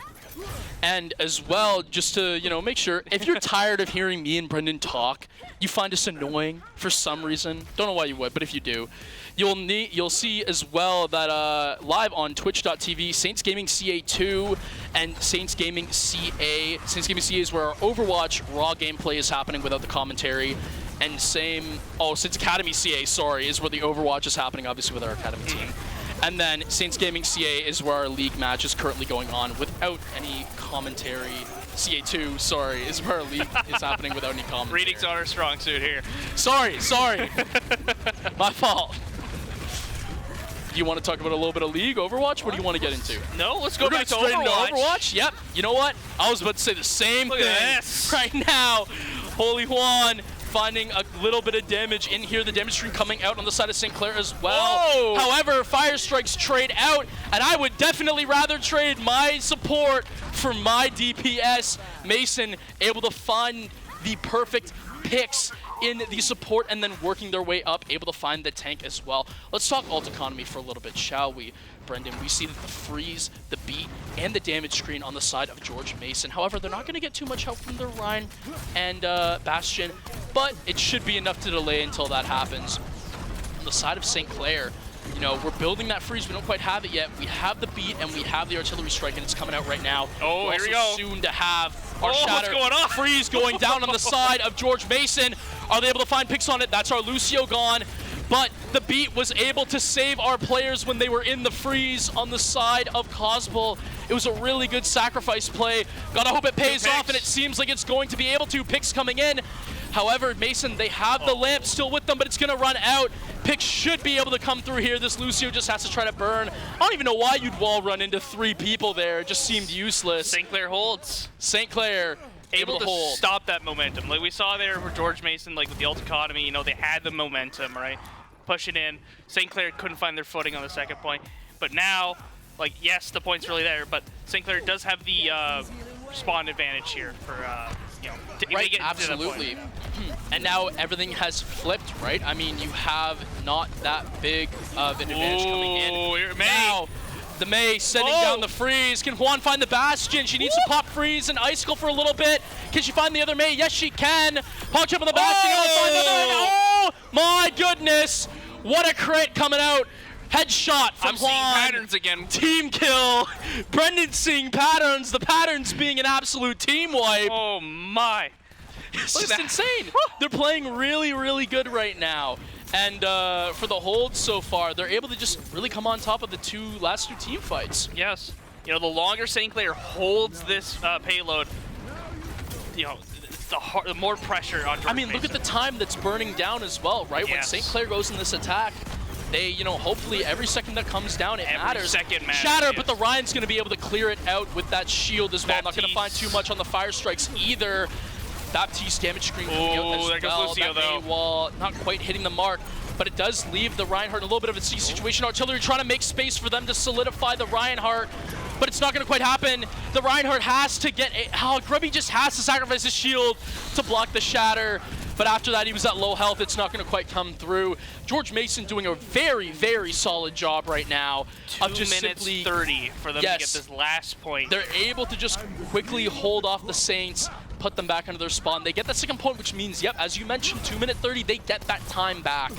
And as well, just to make sure, if you're tired of hearing me and Brendan talk, you find us annoying for some reason. Don't know why you would, but if you do, you'll see as well that live on Twitch.tv, Saints Gaming CA2 and Saints Gaming CA. Saints Gaming CA is where our Overwatch raw gameplay is happening without the commentary. And Saints Academy CA, sorry, is where the Overwatch is happening, obviously with our Academy team. And then Saints Gaming CA is where our League match is currently going on without any commentary. CA2, sorry, is where our League is happening without any commentary. Reading's on our strong suit here. Sorry. My fault. Do you want to talk about a little bit of League, Overwatch? What do you want to get into? No, let's go back to straight into Overwatch. Yep. You know what? I was about to say the same Look thing. at this. Right now. Holy Juan finding a little bit of damage in here. The damage stream coming out on the side of St. Clair as well. Whoa. However, Fire Strikes trade out, and I would definitely rather trade my support for my DPS. Mason able to find the perfect picks in the support and then working their way up, able to find the tank as well. Let's talk ult economy for a little bit, shall we? Brendan, we see that the freeze, the beat, and the damage screen on the side of George Mason. However, they're not going to get too much help from the Rhine and Bastion, but it should be enough to delay until that happens. On the side of St. Clair, we're building that freeze. We don't quite have it yet. We have the beat and we have the artillery strike, and it's coming out right now. Oh, we're here we go. Soon to have our shatter what's going on? freeze going down on the side of George Mason. Are they able to find picks on it? That's our Lucio gone. But the beat was able to save our players when they were in the freeze on the side of Cosbel. It was a really good sacrifice play. Gotta hope it pays off, and it seems like it's going to be able to. Picks coming in. However, Mason, they have the lamp still with them, but it's gonna run out. Picks should be able to come through here. This Lucio just has to try to burn. I don't even know why you'd wall run into 3 people there. It just seemed useless. St. Clair holds. St. Clair able to hold. Stop that momentum. Like we saw there for George Mason, like with the ult economy, they had the momentum, right? Push it in. St. Clair couldn't find their footing on the second point. But now, yes, the point's really there, but St. Clair does have the spawn advantage here for, right, absolutely. And now everything has flipped, right? I mean, you have not that big of an advantage coming in. Now, the May sending down the freeze. Can Juan find the Bastion? She needs to pop freeze and icicle for a little bit. Can she find the other May? Yes, she can. Hog jump on the Bastion. Oh my goodness. What a crit coming out. Headshot from Juan. Seeing patterns again. Team kill. Brendan's seeing patterns. The patterns being an absolute team wipe. Oh my. It's just insane. They're playing really, really good right now. And for the hold so far, they're able to just really come on top of the last two team fights. Yes. The longer St. Clair holds this payload, the more pressure on George Mason. Look at the time that's burning down as well, right? When St. Clair goes in this attack, they, hopefully every second that comes down, it matters. Second matters. Shatter, but the Ryan's going to be able to clear it out with that shield as well. Not going to find too much on the fire strikes either. Baptiste damage screen coming out as there goes well. Lucio, that A wall not quite hitting the mark, but it does leave the Reinhardt in a little bit of a C situation. Artillery trying to make space for them to solidify the Reinhardt, but it's not going to quite happen. The Reinhardt has to get Grubby just has to sacrifice his shield to block the shatter. But after that, he was at low health. It's not going to quite come through. George Mason doing a very, very solid job right now. 2 minutes 30 for them to get this last point. They're able to just quickly hold off the Saints, put them back into their spawn. They get that second point, which means, yep, as you mentioned, 2 minute 30, they get that time back.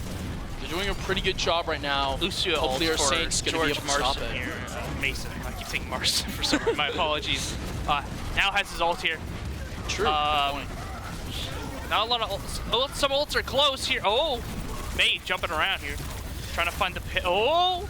They're doing a pretty good job right now. Lucio hopefully our Saints going to be able to stop it. Here, Mason. I keep saying Marson for some reason. My apologies. Now has his ult here. True. Not a lot of ults. Some ults are close here. Oh, May jumping around here. Trying to find the pit. Oh,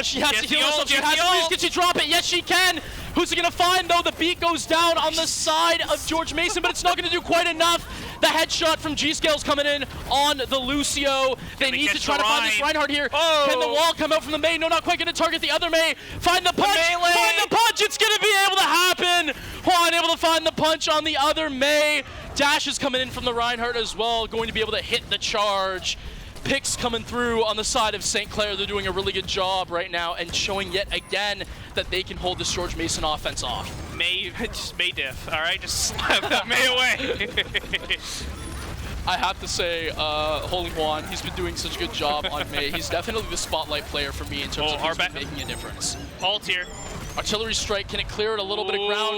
she has to heal herself. She has to freeze. Can she drop it? Yes, she can. Who's it going to find, though? The beat goes down on the side of George Mason, but it's not going to do quite enough. The headshot from G-Scale's coming in on the Lucio. They need to try to find this Reinhardt here. Oh. Can the wall come out from the Mei? No, not quite going to target the other Mei. Find the punch. Find the punch. It's going to be able to happen. Juan able to find the punch on the other Mei. Dash is coming in from the Reinhardt as well, going to be able to hit the charge. Picks coming through on the side of St. Clair. They're doing a really good job right now and showing yet again that they can hold this George Mason offense off. Just May diff, all right? Just slap that May away. I have to say, Holy Juan, he's been doing such a good job on May. He's definitely the spotlight player for me in terms of who's been making a difference. Ult here. Artillery strike, can it clear it a little bit of ground?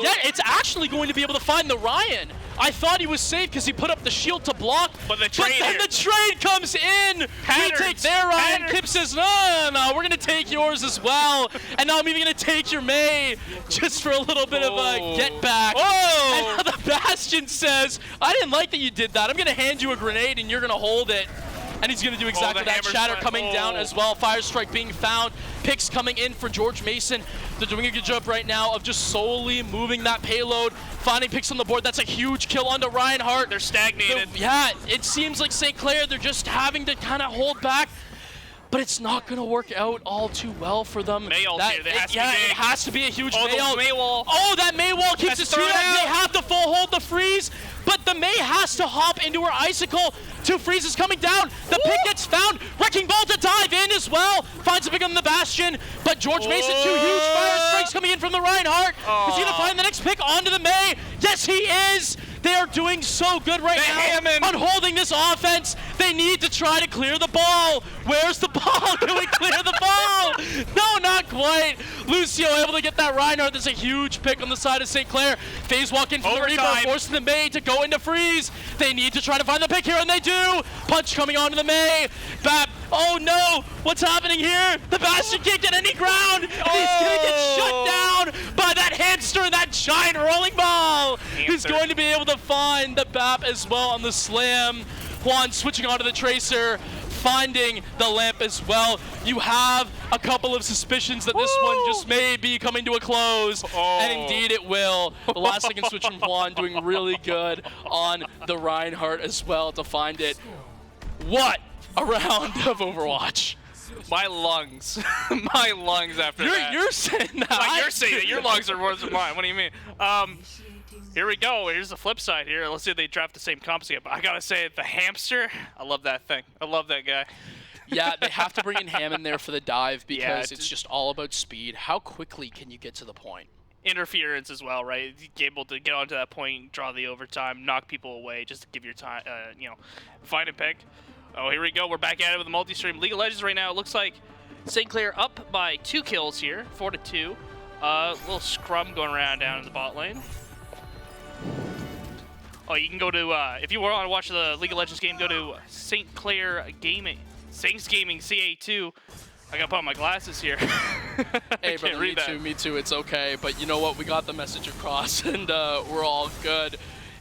Yeah, it's actually going to be able to find the Ryan. I thought he was safe because he put up the shield to block, but then the trade comes in. We take their Ryan. Kip says, no, we're going to take yours as well. And now I'm even going to take your May just for a little bit of a get back. Oh! And now the Bastion says, I didn't like that you did that. I'm going to hand you a grenade and you're going to hold it. And he's going to do exactly that. Shatter coming down as well. Fire strike being found. Picks coming in for George Mason. They're doing a good job right now of just solely moving that payload. Finding picks on the board. That's a huge kill onto Reinhardt. They're stagnated. Yeah, it seems like St. Clair, they're just having to kind of hold back. But it's not going to work out all too well for them. May ult here. It has to be a huge May ult. May wall. Oh, that May wall keeps us through that. They have to full hold the freeze. But the May has to hop into her icicle. Two freezes coming down. The pick gets found. Wrecking Ball to dive in as well. Finds a pick on the Bastion. But George Mason, two huge fire strikes coming in from the Reinhardt. Is he going to find the next pick onto the May? Yes, he is. They are doing so good right now on holding this offense. They need to try to clear the ball. Where's the ball? Can we clear the ball? No, not quite. Lucio able to get that Reinhardt. There's a huge pick on the side of St. Clair. Phase walk in from the Reaper, forcing the May to go into freeze. They need to try to find the pick here, and they do. Punch coming onto the May. Bap. Oh no, what's happening here? The Bastion can't get any ground, and he's gonna get shut down by that hamster and that giant rolling ball. He's going to be able to find the BAP as well on the slam. Juan switching onto the Tracer, finding the lamp as well. You have a couple of suspicions that this one just may be coming to a close, and indeed it will. The last second switch from Juan doing really good on the Reinhardt as well to find it. What a round of Overwatch. My lungs. My lungs after that. You're saying that. Like you're saying that. Your lungs are worse than mine. What do you mean? Here we go. Here's the flip side here. Let's see if they draft the same comps again. But I got to say, the hamster, I love that thing. I love that guy. Yeah, they have to bring in Ham in there for the dive because it's just all about speed. How quickly can you get to the point? Interference as well, right? Able to get onto that point, draw the overtime, knock people away, just to give your time, find a pick. Oh, here we go. We're back at it with the multi-stream. League of Legends right now. It looks like St. Clair up by 2 kills here, 4-2. Little scrum going around down in the bot lane. Oh, you can go to, if you want to watch the League of Legends game, go to St. Clair Gaming, Saints Gaming CA2. I gotta put on my glasses here. Hey, brother, me too, it's okay. But you know what? We got the message across, and we're all good.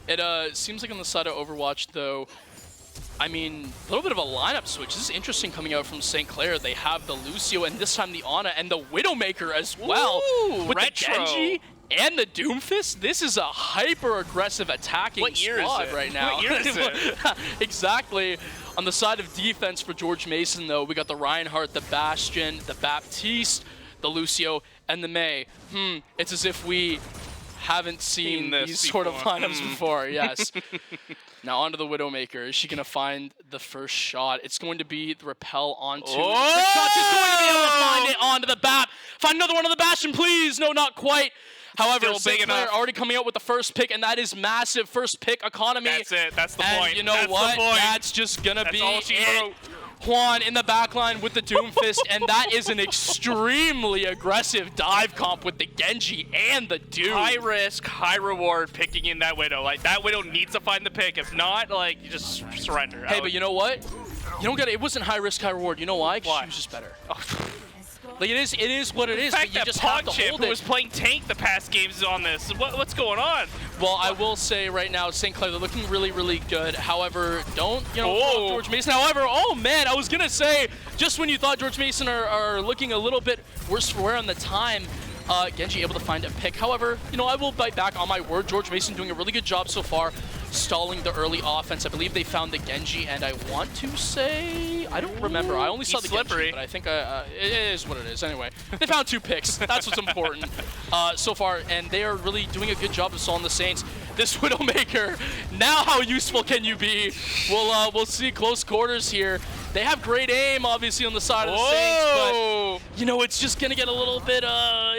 It seems like on the side of Overwatch, though, I mean, a little bit of a lineup switch. This is interesting coming out from St. Clair. They have the Lucio, and this time the Ana, and the Widowmaker as well. Ooh, with retro. the Genji and the Doomfist. This is a hyper-aggressive attacking squad right now. What year is it? Exactly. On the side of defense for George Mason, though, we got the Reinhardt, the Bastion, the Baptiste, the Lucio, and the May. It's as if we haven't seen these sort of lineups before, yes. Now onto the Widowmaker. Is she going to find the first shot? It's going to be the repel onto the trick shot. She's going to be able to find it onto the BAP. Find another one on the Bastion, please. No, not quite. However, St. Clair already coming out with the first pick, and that is massive. First pick economy. That's it. That's the and point. You know what? That's just going to be it. Juan in the backline with the Doomfist, and that is an extremely aggressive dive comp with the Genji and the Doom. High risk, high reward picking in that Widow. Like, that Widow needs to find the pick. If not, like, you just surrender. Hey, but you know what? You don't get it. It wasn't high risk, high reward. You know why? Why? She was just better. Like, it is what it is, the fact but you that just have to hold it. who was playing tank the past games on this. What's going on? Well, I will say right now, St. Clair, they're looking really, really good. However, don't, throw George Mason. However, oh man, I was going to say, just when you thought George Mason are looking a little bit worse for wear on the time, Genji able to find a pick. However, I will bite back on my word. George Mason doing a really good job so far. stalling the early offense. I believe they found the Genji, and I want to say, I don't remember. I only saw the Genji, but I think it is what it is. Anyway, they found 2 picks. That's what's important so far, and they are really doing a good job of stalling the Saints. This Widowmaker, now how useful can you be? We'll see close quarters here. They have great aim, obviously, on the side of the Saints, but, you know, it's just going to get a little bit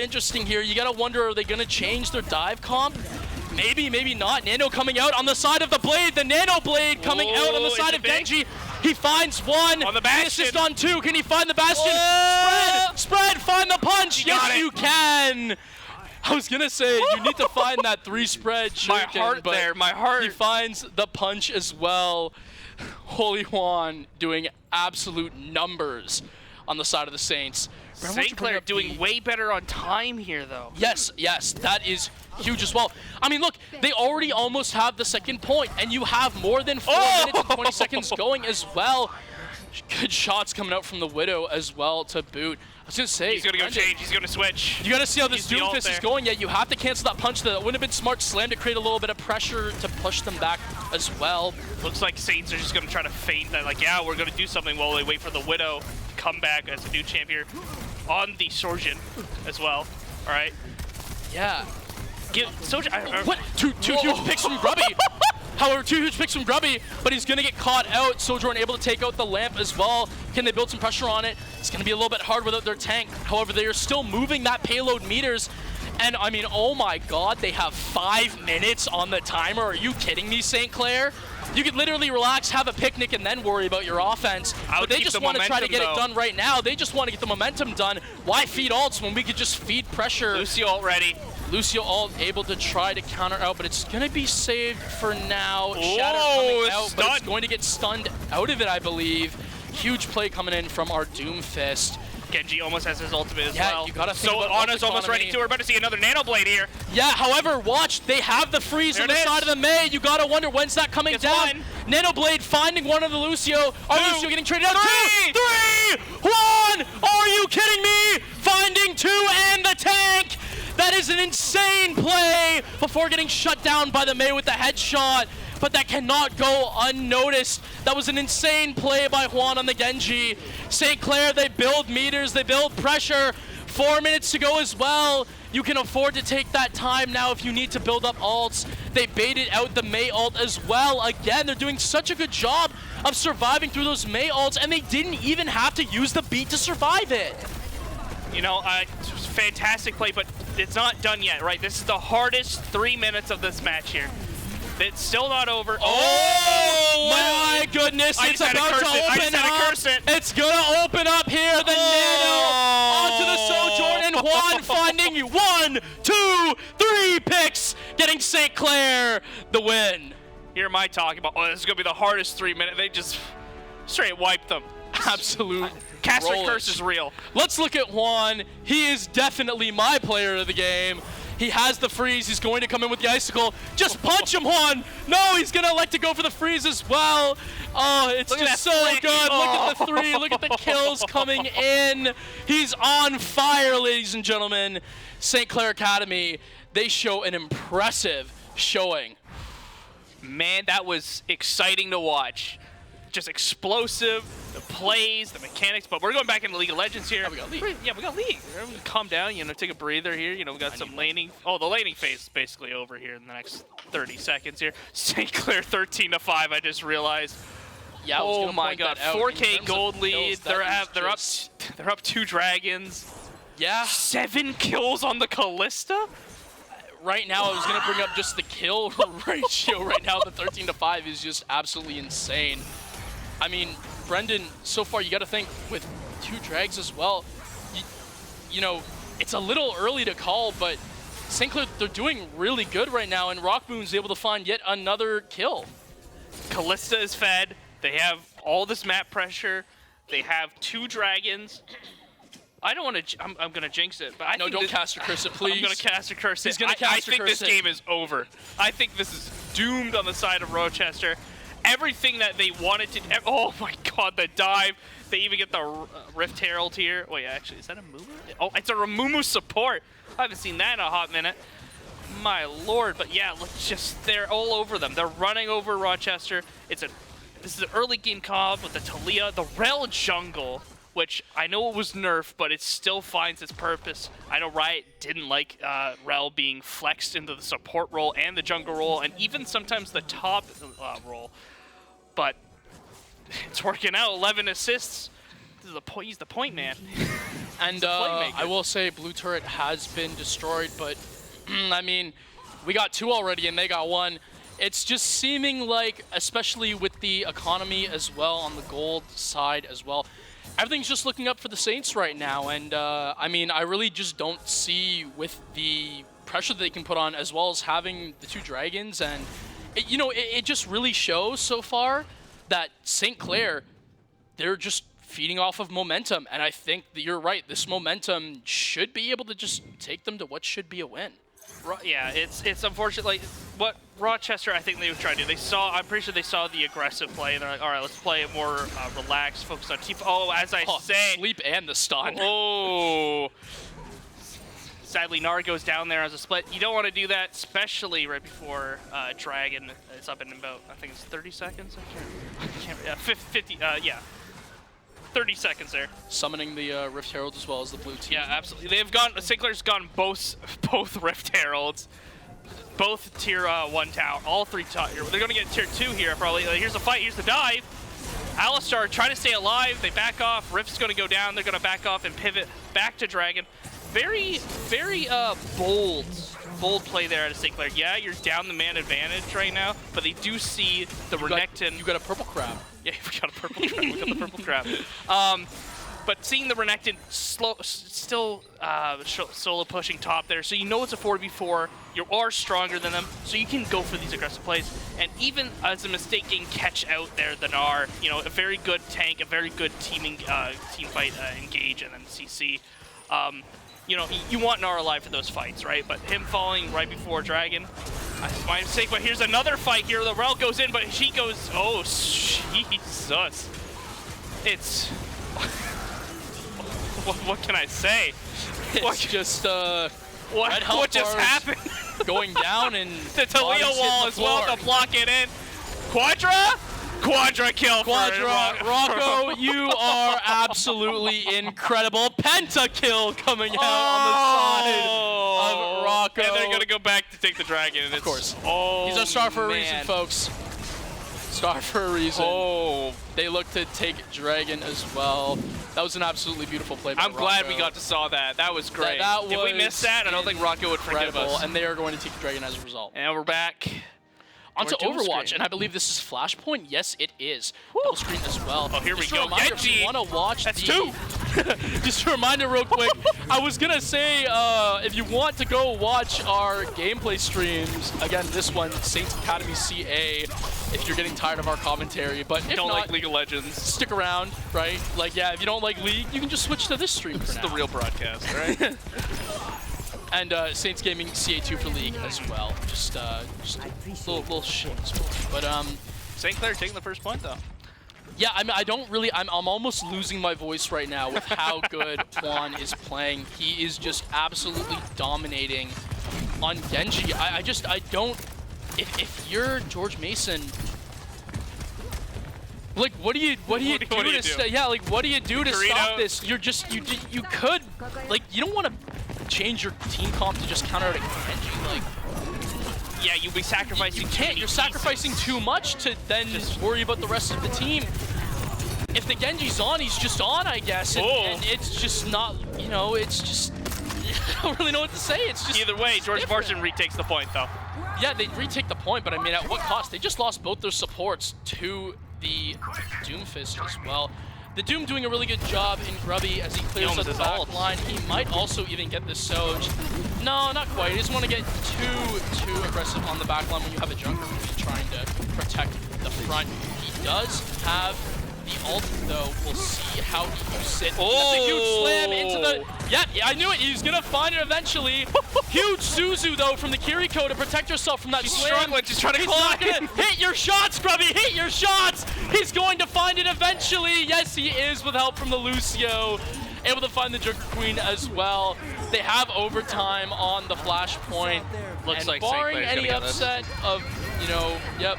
interesting here. You got to wonder, are they going to change their dive comp? Maybe, maybe not. Nano coming out on the side of the Blade. The Nano Blade coming out on the side of Genji. He finds one. On the Bastion. Assist on 2. Can he find the Bastion? Spread, find the punch. Yes, you can. I was going to say, you need to find that 3 spread. My heart there, my heart. He finds the punch as well. Holy Juan doing absolute numbers on the side of the Saints. St. Clair doing way better on time here, though. Yes, yes, that is huge as well. I mean, look, they already almost have the second point, and you have more than 4 minutes and 20 seconds going as well. Good shots coming out from the Widow as well to boot. I was going to say, he's going to go change, he's going to switch. You got to see how this Doomfist is going. Yeah, you have to cancel that punch. That wouldn't have been smart slam to create a little bit of pressure to push them back as well. Looks like Saints are just going to try to feint that, like, yeah, we're going to do something while they wait for the Widow to come back as a new champ here on the Sorgen as well. All right. Yeah. What? Two huge picks from Grubby. However, 2 huge picks from Grubby, but he's going to get caught out. Sojourn able to take out the lamp as well. Can they build some pressure on it? It's going to be a little bit hard without their tank. However, they are still moving that payload meters. And, I mean, oh my god, they have 5 minutes on the timer. Are you kidding me, St. Clair? You could literally relax, have a picnic, and then worry about your offense. But they just want to try to get it done right now. They just want to get the momentum done. Why feed ults when we could just feed pressure? Lucio ult ready. Lucio ult able to try to counter out, but it's going to be saved for now. Shatter coming out, but it's going to get stunned out of it, I believe. Huge play coming in from our Doomfist. Genji almost has his ultimate as well. You gotta think about Ana's almost ready too. We're about to see another Nano Blade here. Yeah, however, watch, they have the freeze on the side of the Mei. You gotta wonder, when's that coming down? Nano Blade finding one of the Lucio. Lucio getting traded out. 2, 3, 1! Are you kidding me? Finding 2 and the tank! That is an insane play before getting shut down by the Mei with the headshot. But that cannot go unnoticed. That was an insane play by Juan on the Genji. St. Clair, they build meters, they build pressure. 4 minutes to go as well. You can afford to take that time now if you need to build up ults. They baited out the Mei ult as well. Again, they're doing such a good job of surviving through those Mei ults, and they didn't even have to use the beat to survive it. You know, fantastic play, but it's not done yet, right? This is the hardest 3 minutes of this match here. It's still not over. Oh my goodness, it's about to open up. It's gonna open up here. The Nano onto the Sojourn, and Juan finding 1, 2, 3 picks, getting St. Clair the win. Here am I talking about, this is gonna be the hardest 3 minutes. They just straight wiped them. Absolute Caster curse is real. Let's look at Juan. He is definitely my player of the game. He has the freeze. He's going to come in with the icicle. Just punch him, Juan. No, he's going to elect to go for the freeze as well. Oh, it's just so good. Look at the 3. Look at the kills coming in. He's on fire, ladies and gentlemen. St. Clair Academy, they show an impressive showing. Man, that was exciting to watch. Just explosive, the plays, the mechanics, but we're going back into League of Legends here. Oh, we got League. Yeah, we got League. Calm down, you know, take a breather here. You know, we got some laning. Oh, the laning phase is basically over here in the next 30 seconds here. St. Clair 13-5, I just realized. Yeah, oh my god, 4K gold lead. They're up 2 dragons. Yeah. 7 kills on the Callista. Right now, I was going to bring up just the kill ratio. Right now, the 13-5 is just absolutely insane. I mean, Brendan, so far you got to think with 2 drags as well, you know, it's a little early to call, but St. Clair, they're doing really good right now, and Rockmoon's able to find yet another kill. Callista is fed. They have all this map pressure. They have 2 dragons. I don't want to. I'm gonna jinx it, but I think don't caster curse it, please. I'm gonna caster curse it. He's gonna caster curse it. I think this game is over. I think this is doomed on the side of Rochester. Everything that they wanted to. Oh my god, the dive. They even get the Rift Herald here. Wait, actually, is that a Mumu? Oh, it's a Ramumu support. I haven't seen that in a hot minute. My lord, but yeah, look, just they're all over them. They're running over Rochester. This is an early game comp with the Talia, the Rel jungle, which I know it was nerfed, but it still finds its purpose. I know Riot didn't like Rel being flexed into the support role and the jungle role, and even sometimes the top role. But it's working out. 11 assists. This is the point. He's the point man. And I will say, blue turret has been destroyed, but I mean, we got 2 already, and they got 1. It's just seeming like, especially with the economy as well on the gold side as well, everything's just looking up for the Saints right now. And I mean, I really just don't see with the pressure that they can put on, as well as having the 2 dragons, and it just really shows so far that St. Clair, they're just feeding off of momentum. And I think that you're right. This momentum should be able to just take them to what should be a win. Yeah, it's unfortunate. Like what Rochester, I think they would try to do. I'm pretty sure they saw the aggressive play, and they're like, all right, let's play it more relaxed, focus on team. Oh, as I say, sleep and the stun. Oh, sadly, Nar goes down there as a split. You don't want to do that, especially right before Dragon is up in about, I think it's 30 seconds. I can't. 50. Yeah. 30 seconds there. Summoning the Rift Herald as well as the blue team. Yeah, absolutely. They've gone. St. Clair's gone both Rift Heralds, both tier 1 tower, all 3 tower. They're gonna get tier 2 here probably. Here's the fight. Here's the dive. Alistar trying to stay alive. They back off. Rift's gonna go down. They're gonna back off and pivot back to Dragon. Very bold play there at St. Clair. Yeah, you're down the man advantage right now, but they do see the Renekton. You got a purple crab. Yeah, we got a purple crab. We got the purple crab. But seeing the Renekton still solo pushing top there, so you know it's a 4v4. You are stronger than them, so you can go for these aggressive plays. And even as a mistake getting catch out there, the Gnar, a very good tank, a very good team fight engage, and then CC. You want Gnar alive for those fights, right? But him falling right before Dragon, that's my mistake. But here's another fight here. The Rel goes in, but he goes, oh, Jesus. It's, what can I say? It's just, what just happened? Going down and the Talia wall as well to block it in. Quadra kill for Rocco, you are absolutely incredible. Penta kill coming out on the side of Rocco. And they're going to go back to take the Dragon. And of course. Oh, he's a star for a reason, folks. Star for a reason. Oh. They look to take Dragon as well. That was an absolutely beautiful play by I'm Rocco. glad we got to saw that. That was great. If we missed that, I don't think Rocco would forgive us. And they are going to take Dragon as a result. And we're back. Onto Overwatch, and I believe this is Flashpoint. Yes, it is. Double screen as well. Oh, here we go. If you want to watch That's 2. Just a reminder real quick, I was going to say, if you want to go watch our gameplay streams, again, this one, Saints Academy CA, if you're getting tired of our commentary, but if don't not, like League of Legends, stick around, right? Like, yeah, if you don't like League, you can just switch to this stream This is the real broadcast, right? And Saints Gaming CA2 for League as well. Just a little shameless move. But St. Clair taking the first point though. Yeah, I mean, I don't really. I'm almost losing my voice right now with how good Juan is playing. He is just absolutely dominating on Genji. I don't. If you're George Mason, like, what do you do to stay? Yeah, like, what do you do to stop this? You're just you could, like, you don't want to change your team comp to just counter out a Genji, like. Yeah, you'll be sacrificing. You can't. You're sacrificing too much to then worry about the rest of the team. If the Genji's on, he's just on, I guess. And it's just not, it's just, I don't really know what to say. It's just either way, George Martin retakes the point, though. Yeah, they retake the point, but I mean, at what cost? They just lost both their supports to the Doomfist as well. The Doom doing a really good job in Grubby as he clears up the back line. He might also even get the Soj. No, not quite. He doesn't want to get too aggressive on the back line when you have a jungler who's trying to protect the front. He does have the ult, though. We'll see how he uses it. Oh! That's a huge slam into the... Yeah, I knew it. He's going to find it eventually. Huge Zuzu, though, from the Kiriko to protect herself from that slam. Struggling. She's trying to climb. Hit your shots, Grubby! Hit your shots! He's going to find it eventually. Yes, he is with help from the Lucio. Able to find the Joker Queen as well. They have overtime on the flashpoint. Looks and like barring St. Clair's any gonna get this. upset of, yep,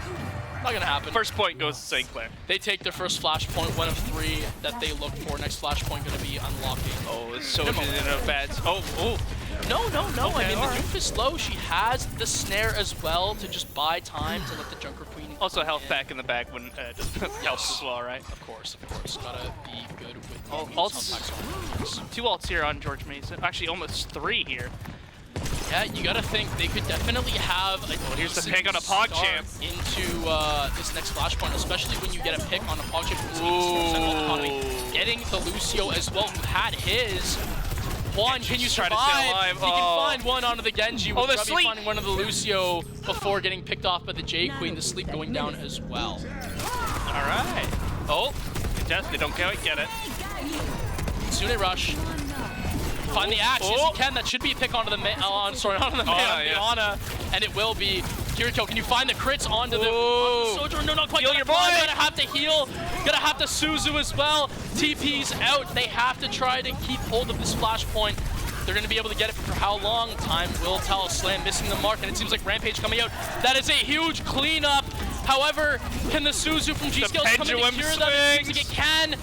not gonna happen. First point goes to St. Clair. They take their first flashpoint, one of 3 that they look for. Next flashpoint gonna be unlocking. Oh, it's so in a bad. Oh. No. Okay, I mean, the alright. Doomfist is low. She has the snare as well to just buy time to let the Junker Queen. Also, health in. pack in the back when just helps as well, right? Of course. Gotta be good with Oh, the ults. health packs. 2 ults here on George Mason. Actually, almost 3 here. Yeah, you gotta think they could definitely have a here's the decent pick on a Pog start champ. into this next flashpoint, especially when you get a pick on a Pog champ who's even Sentinel economy. Getting the Lucio as well, who had his. Juan, can you trying survive? to stay alive. He can find one onto the Genji. Oh, with the Grubby sleep. finding one of the Lucio before getting picked off by the J Queen. The sleep going down as well. All right. Oh, contest. They don't quite get it. Sune rush. Find the axe. Yes, you can. That should be a pick onto the Ana, and it will be. Kiriko, can you find the crits onto the Soldier? No, not quite. Heal your boy. Gonna have to heal. Gonna have to Suzu as well. TP's out. They have to try to keep hold of this flashpoint. They're gonna be able to get it for how long? Time will tell. Slam missing the mark, and it seems like Rampage coming out. That is a huge cleanup. However, can the Suzu from G-Skills come in to cure them? It seems like it can.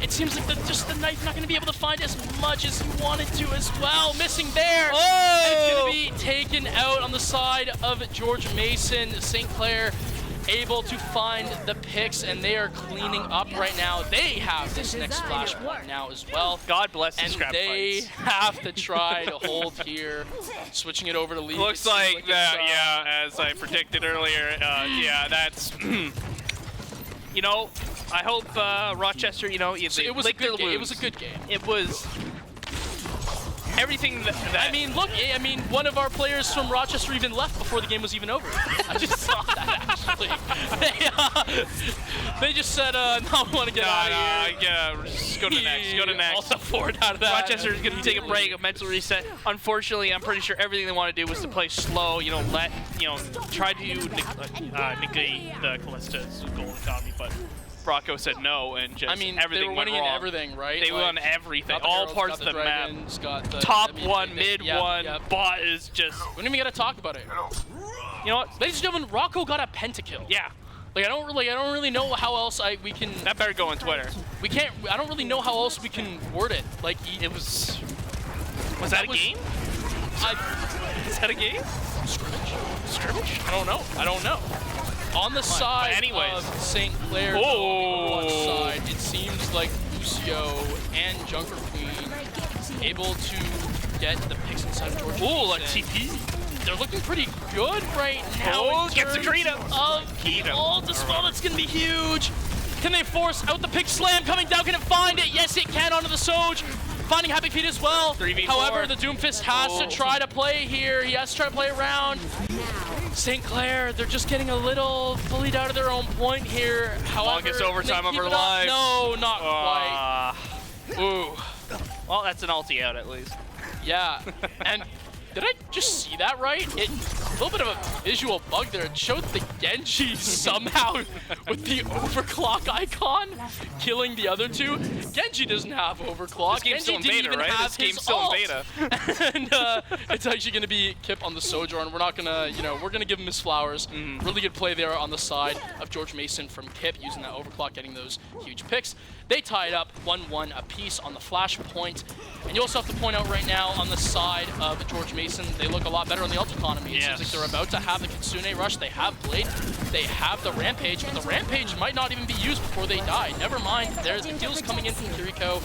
It seems like the knife not going to be able to find as much as he wanted to as well. Missing there. Oh! And it's going to be taken out on the side of George Mason. St. Clair able to find the picks, and they are cleaning up right now. They have this next flashpoint now as well. God bless the And scrap they fights. have to try to hold here. Switching it over to Lee. Looks like that, yeah, as I predicted earlier. Yeah, that's. You know, I hope Rochester, it was a good game. It was a good game. It was everything that I mean, look, one of our players from Rochester even left before the game was even over. I just saw that, actually. They just said, no, I want to get out of here. Yeah, just go to next. Go to next. Also forward out of that. Rochester is going to take a break, a mental reset. Unfortunately, I'm pretty sure everything they want to do was to play slow, try to negate the Callista's goal economy, but Brocco said no, and just everything they were went winning wong. in everything, right? They won everything, got the all girls, parts got of the map. dragons, got the Top one, mid one, yep. bot is just. We don't even got to talk about it. You know what? Ladies and gentlemen, Rocco got a pentakill. Yeah. Like I don't really know how else we can. That better go on Twitter. We can't. I don't really know how else we can word it. Like It was. Was that a game? Is that a game? Scrimmage? I don't know. On the side anyways. of St. Clair, on the Overwatch side, it seems like Lucio and Junker Queen able to get the picks inside of George. Ooh, like Mason. TP. They're looking pretty good right now. Oh, in gets the terms Credo. of Credo. ult as well. That's going to be huge. Can they force out the pick slam coming down? Can it find it? Yes, it can onto the Soj. Finding Happy Feet as well. 3v4. However, the Doomfist has to try to play here. He has to try to play around. St. Clair, they're just getting a little bullied out of their own point here. However, Longest overtime of keep our it up. lives. No, not quite. Ooh. Well, that's an ulti out at least. Yeah. And did I just see that right? A little bit of a visual bug there. It showed the Genji somehow with the overclock icon killing the other two. Genji doesn't have overclock. This game's still in Genji beta, didn't even right? have This game's his still in ult. beta. And it's actually going to be Kip on the Sojourn. We're not going to, we're going to give him his flowers. Really good play there on the side of George Mason from Kip, using that overclock, getting those huge picks. They tie it up 1-1 apiece on the flash point. And you also have to point out right now on the side of George Mason, they look a lot better on the ult economy. It seems like they're about to have the Kitsune rush. They have Blade. They have the Rampage, but the Rampage might not even be used before they die. Never mind. There's the kills coming in from Kiriko.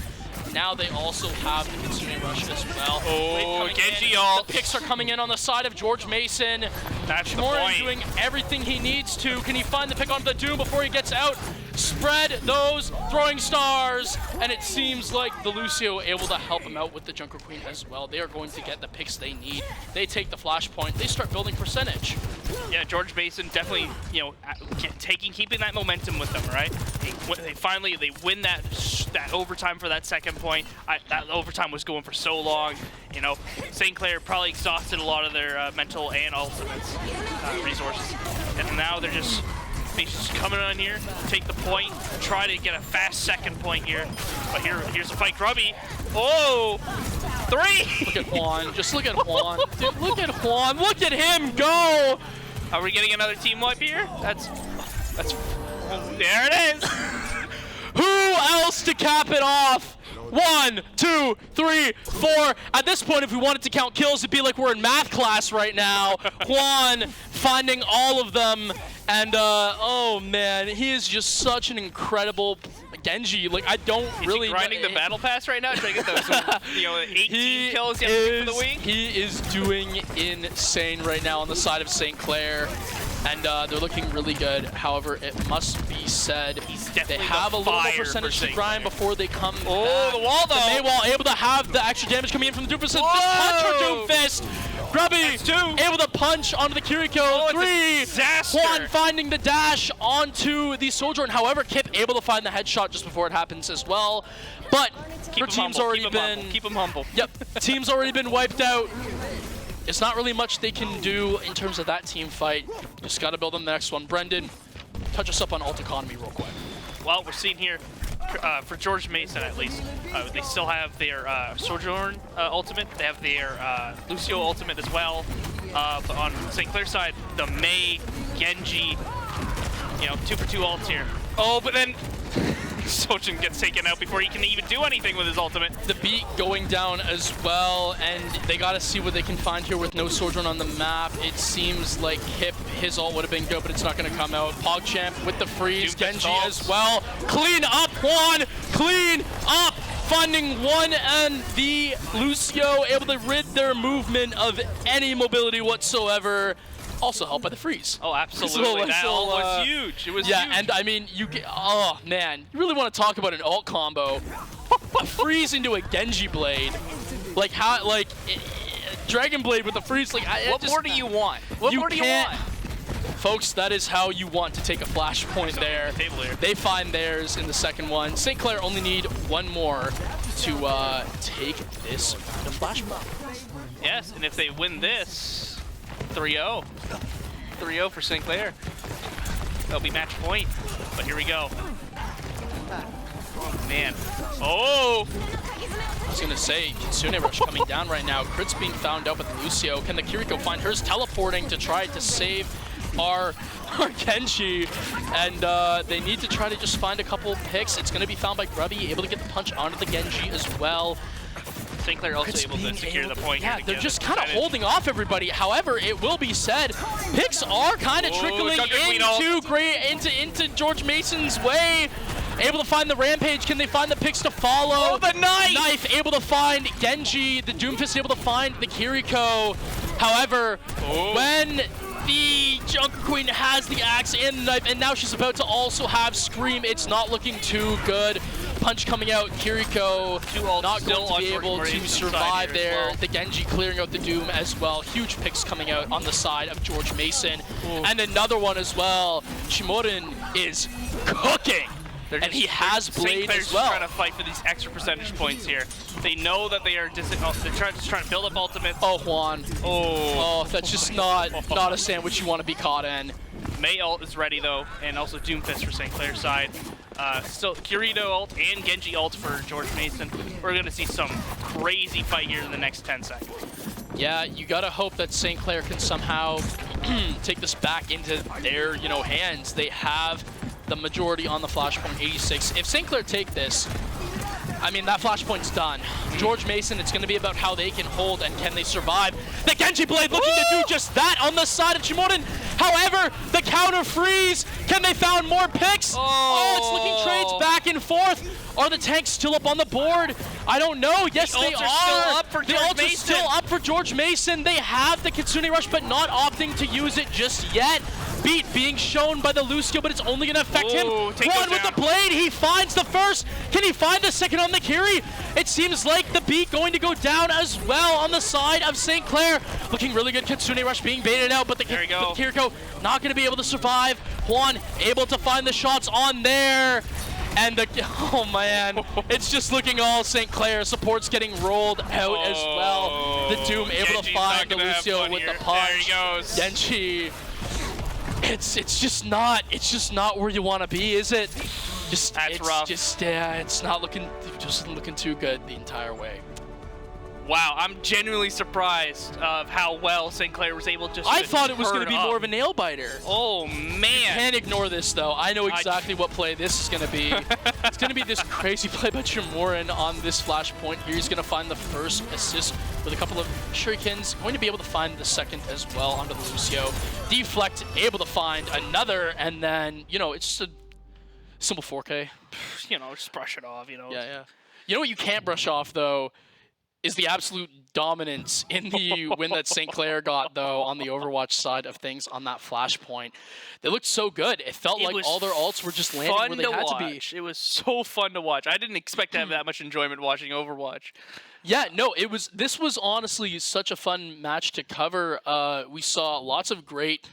Now they also have the Kitsune rush as well. Oh, Genji in. ult. The picks are coming in on the side of George Mason. That's the Morin point. doing everything he needs to. Can he find the pick onto the Doom before he gets out? Spread those throwing stars, and it seems like the Lucio able to help him out with the Junker Queen as well. They are going to get the picks they need. They take the flashpoint. They start building percentage. Yeah, George Mason definitely, keeping that momentum with them, right? They win that overtime for that second point. That overtime was going for so long. St. Clair probably exhausted a lot of their mental and ultimates resources, and now they're just coming on here, take the point, try to get a fast second point here. But here's a fight, Grubby. Oh! 3! Look at Juan. Just look at Juan. Dude, look at Juan. Look at him go. Are we getting another team wipe here? That's there it is. Who else to cap it off? 1, 2, 3, 4. At this point, if we wanted to count kills, it'd be like we're in math class right now. Juan finding all of them. And, oh man, he is just such an incredible Genji. Like, I don't really... Is he grinding the battle pass right now? Trying to get those, 18 kills you have to do for the week? He is doing insane right now on the side of St. Clair. And they're looking really good. However, it must be said, they have a little more percentage to grind before they come back. The wall, though. The Maywall able to have the extra damage coming in from the Doomfist. This punch for Doomfist. Grubby able to punch onto the Kiriko. 3. Juan finding the dash onto the Soldier. And however, Kip able to find the headshot just before it happens as well. But their team's already been... Keep him humble. Yep, team's already been wiped out. It's not really much they can do in terms of that team fight. Just got to build on the next one. Brendan, touch us up on ult economy real quick. Well, we're seeing here, for George Mason at least, they still have their Sojourn ultimate. They have their Lucio ultimate as well. But on St. Clair's side, the Mei, Genji, 2 for 2 ults here. Oh, but then Sojin gets taken out before he can even do anything with his ultimate. The beat going down as well, and they got to see what they can find here with no Sojourn on the map. It seems like Kip, his ult would have been good, but it's not going to come out. PogChamp with the freeze, Genji as well. Clean up, Juan! Clean up! Finding one, and the Lucio able to rid their movement of any mobility whatsoever. Also helped by the freeze. Oh, absolutely. That ult was huge. It was huge. And I mean, oh man, you really want to talk about an ult combo? A freeze into a Genji blade, like how, like Dragon Blade with a freeze. Like, what more do you want? What more do you want? Folks, that is how you want to take a flashpoint there. They find theirs in the second one. St. Clair only need one more to take this round of flashpoint. Yes, and if they win this, 3-0. 3-0 for St. Clair. That'll be match point. But here we go. Oh, man. Oh! I was going to say, Kitsune Rush coming down right now. Crit's being found out with Lucio. Can the Kiriko find hers? Teleporting to try to save our Genji. And they need to try to just find a couple picks. It's going to be found by Grubby, able to get the punch onto the Genji as well. St. Clair also able to secure the point. Yeah, they're just kind of holding off everybody. However, it will be said, picks are kind of trickling into George Mason's way. Able to find the Rampage. Can they find the picks to follow? Oh, the knife! Able to find Genji. The Doomfist able to find the Kiriko. However, when the Junker Queen has the axe and the knife, and now she's about to also have Scream, it's not looking too good. Punch coming out, Kiriko not going to be able to survive there. The Genji clearing out the Doom as well. Huge picks coming out on the side of George Mason. And another one as well. Shimorin is cooking. And he has Blade as well. Trying to fight for these extra percentage points here. They know that they are they're trying to build up ultimates. Oh, Juan. Oh, that's just not a sandwich you want to be caught in. Mei ult is ready though, and also Doomfist for St. Clair's side. Still Kirito ult and Genji ult for George Mason. We're gonna see some crazy fight here in the next 10 seconds. Yeah, you gotta hope that St. Clair can somehow take this back into their, hands. They have the majority on the flashpoint, 86. If St. Clair take this, I mean, that flashpoint's done. George Mason, it's going to be about how they can hold and can they survive. The Genji Blade looking to do just that on the side of Shimorin. However, the counter freeze. Can they find more picks? Oh, it's looking trades back and forth. Are the tanks still up on the board? I don't know. Yes, they are. Still up for the ults are still up for George Mason. They have the Kitsune Rush, but not opting to use it just yet. Beat being shown by the Lucio, but it's only going to affect him. One with the blade. He finds the first. Can he find the second on the Kiri? It seems like the beat going to go down as well on the side of St. Clair. Looking really good. Kitsune Rush being baited out, but the Kiriko not going to be able to survive. Juan able to find the shots on there. And oh man, it's just looking all St. Clair. Support's getting rolled out as well. The Doom able to find the Lucio with the punch. There he goes. Genji. It's just not where you want to be, is it? That's rough. It's not looking too good the entire way. Wow, I'm genuinely surprised of how well St. Clair was able to. I thought it was going going to be more of a nail biter. Oh man! Can't ignore this though. I know exactly what play this is going to be. It's going to be this crazy play by Jamoran on this flashpoint here. He's going to find the first assist with a couple of shurikens. Going to be able to find the second as well onto the Lucio. Deflect, able to find another, and then it's just a simple 4K. Just brush it off. Yeah. You know what you can't brush off though? Is the absolute dominance in the win that St. Clair got, though, on the Overwatch side of things on that flashpoint. They looked so good. It felt like all their ults were just landing where they had to be. It was so fun to watch. I didn't expect to have that much enjoyment watching Overwatch. Yeah, no, this was honestly such a fun match to cover. We saw lots of great,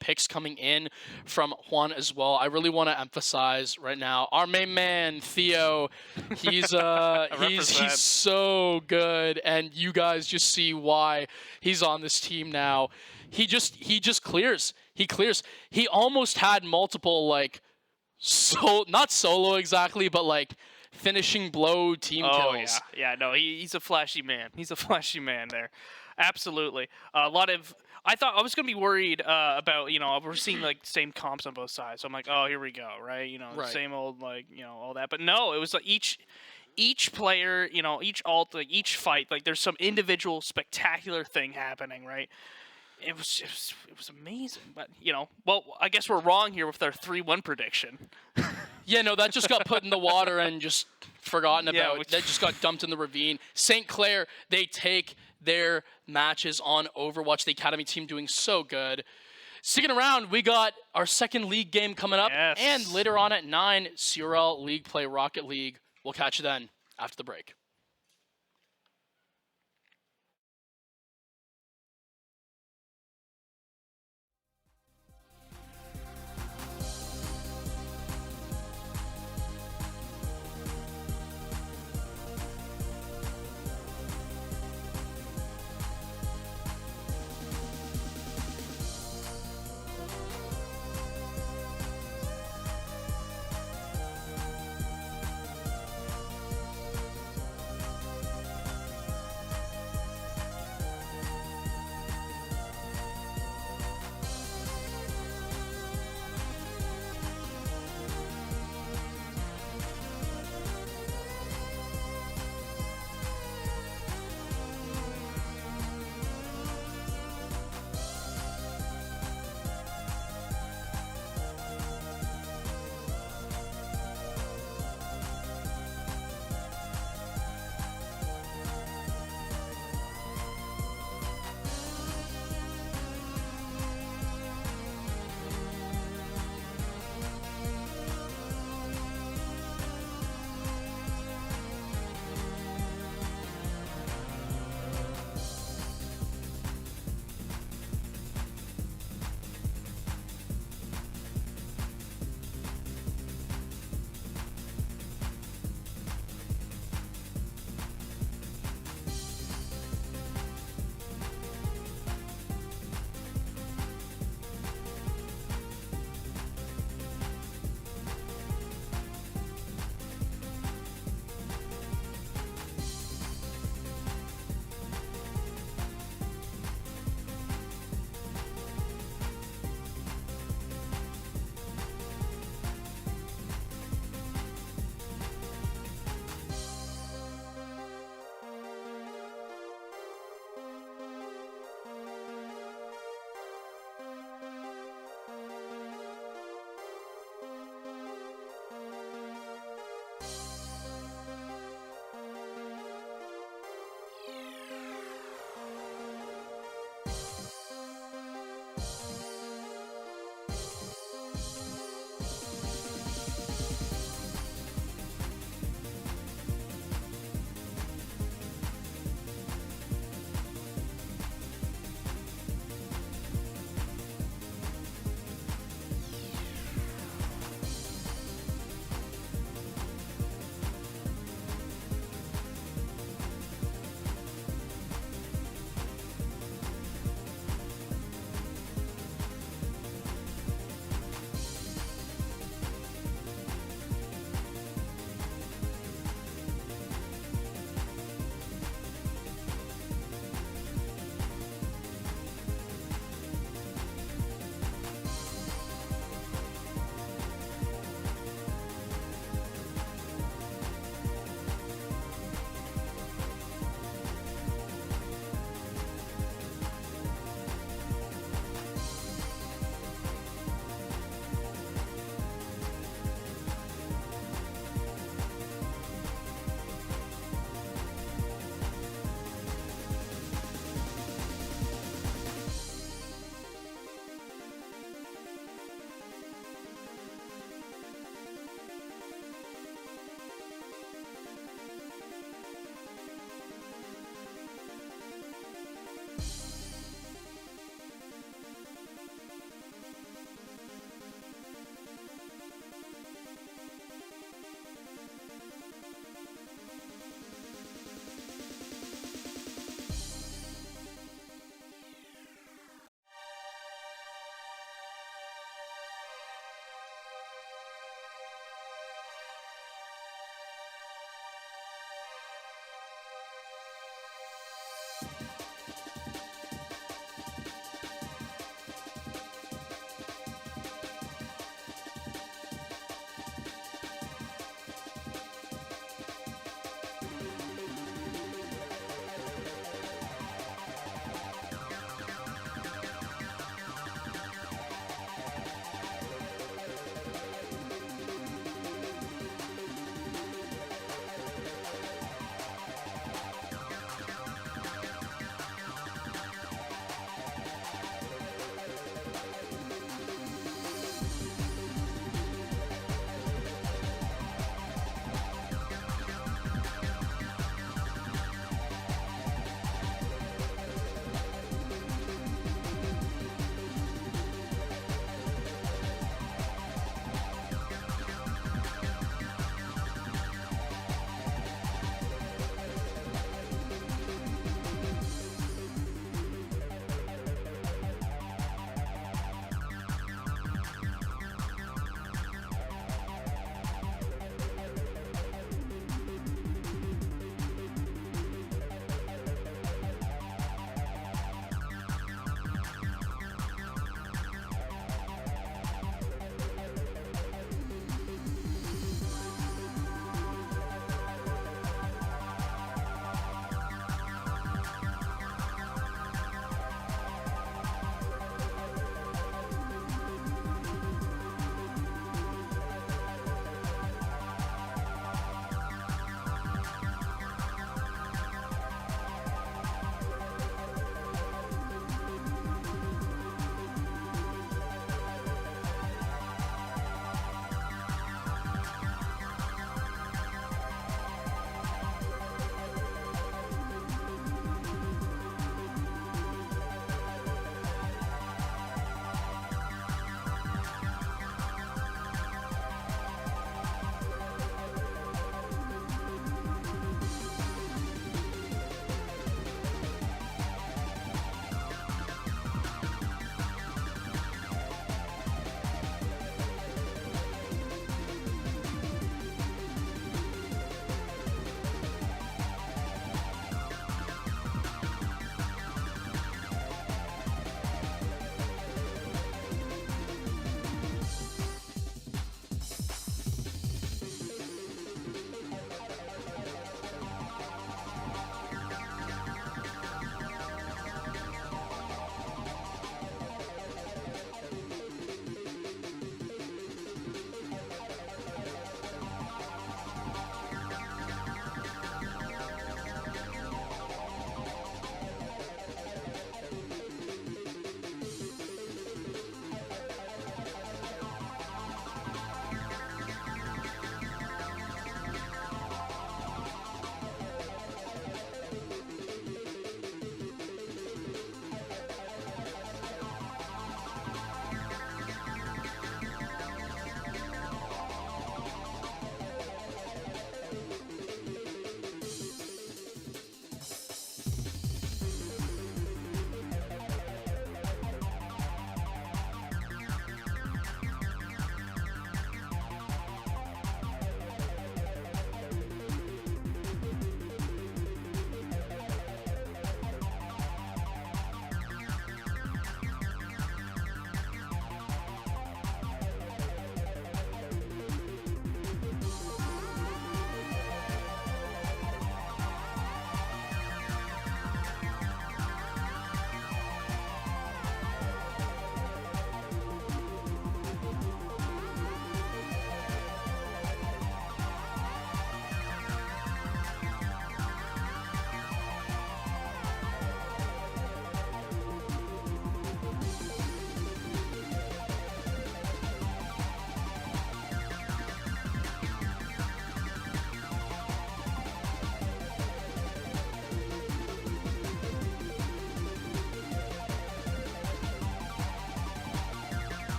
picks coming in from Juan as well. I really want to emphasize right now our main man Theo. He's he's so good, and you guys just see why he's on this team now. He just clears. He clears. He almost had multiple not solo exactly, but finishing blow team kills. No, he's a flashy man. He's a flashy man there. Absolutely. A lot of. I thought I was gonna be worried about we're seeing same comps on both sides. So I'm like, oh, here we go, right? Right. Same old all that. But no, it was each player, each ult, each fight, there's some individual spectacular thing happening, right? It was amazing, but well, I guess we're wrong here with our 3-1 prediction. Yeah, no, that just got put in the water and just forgotten about. That just got dumped in the ravine. St. Clair, they take their matches on Overwatch. The Academy team doing so good. Sticking around, we got our second league game coming up, and later on at 9, CRL League play Rocket League. We'll catch you then after the break.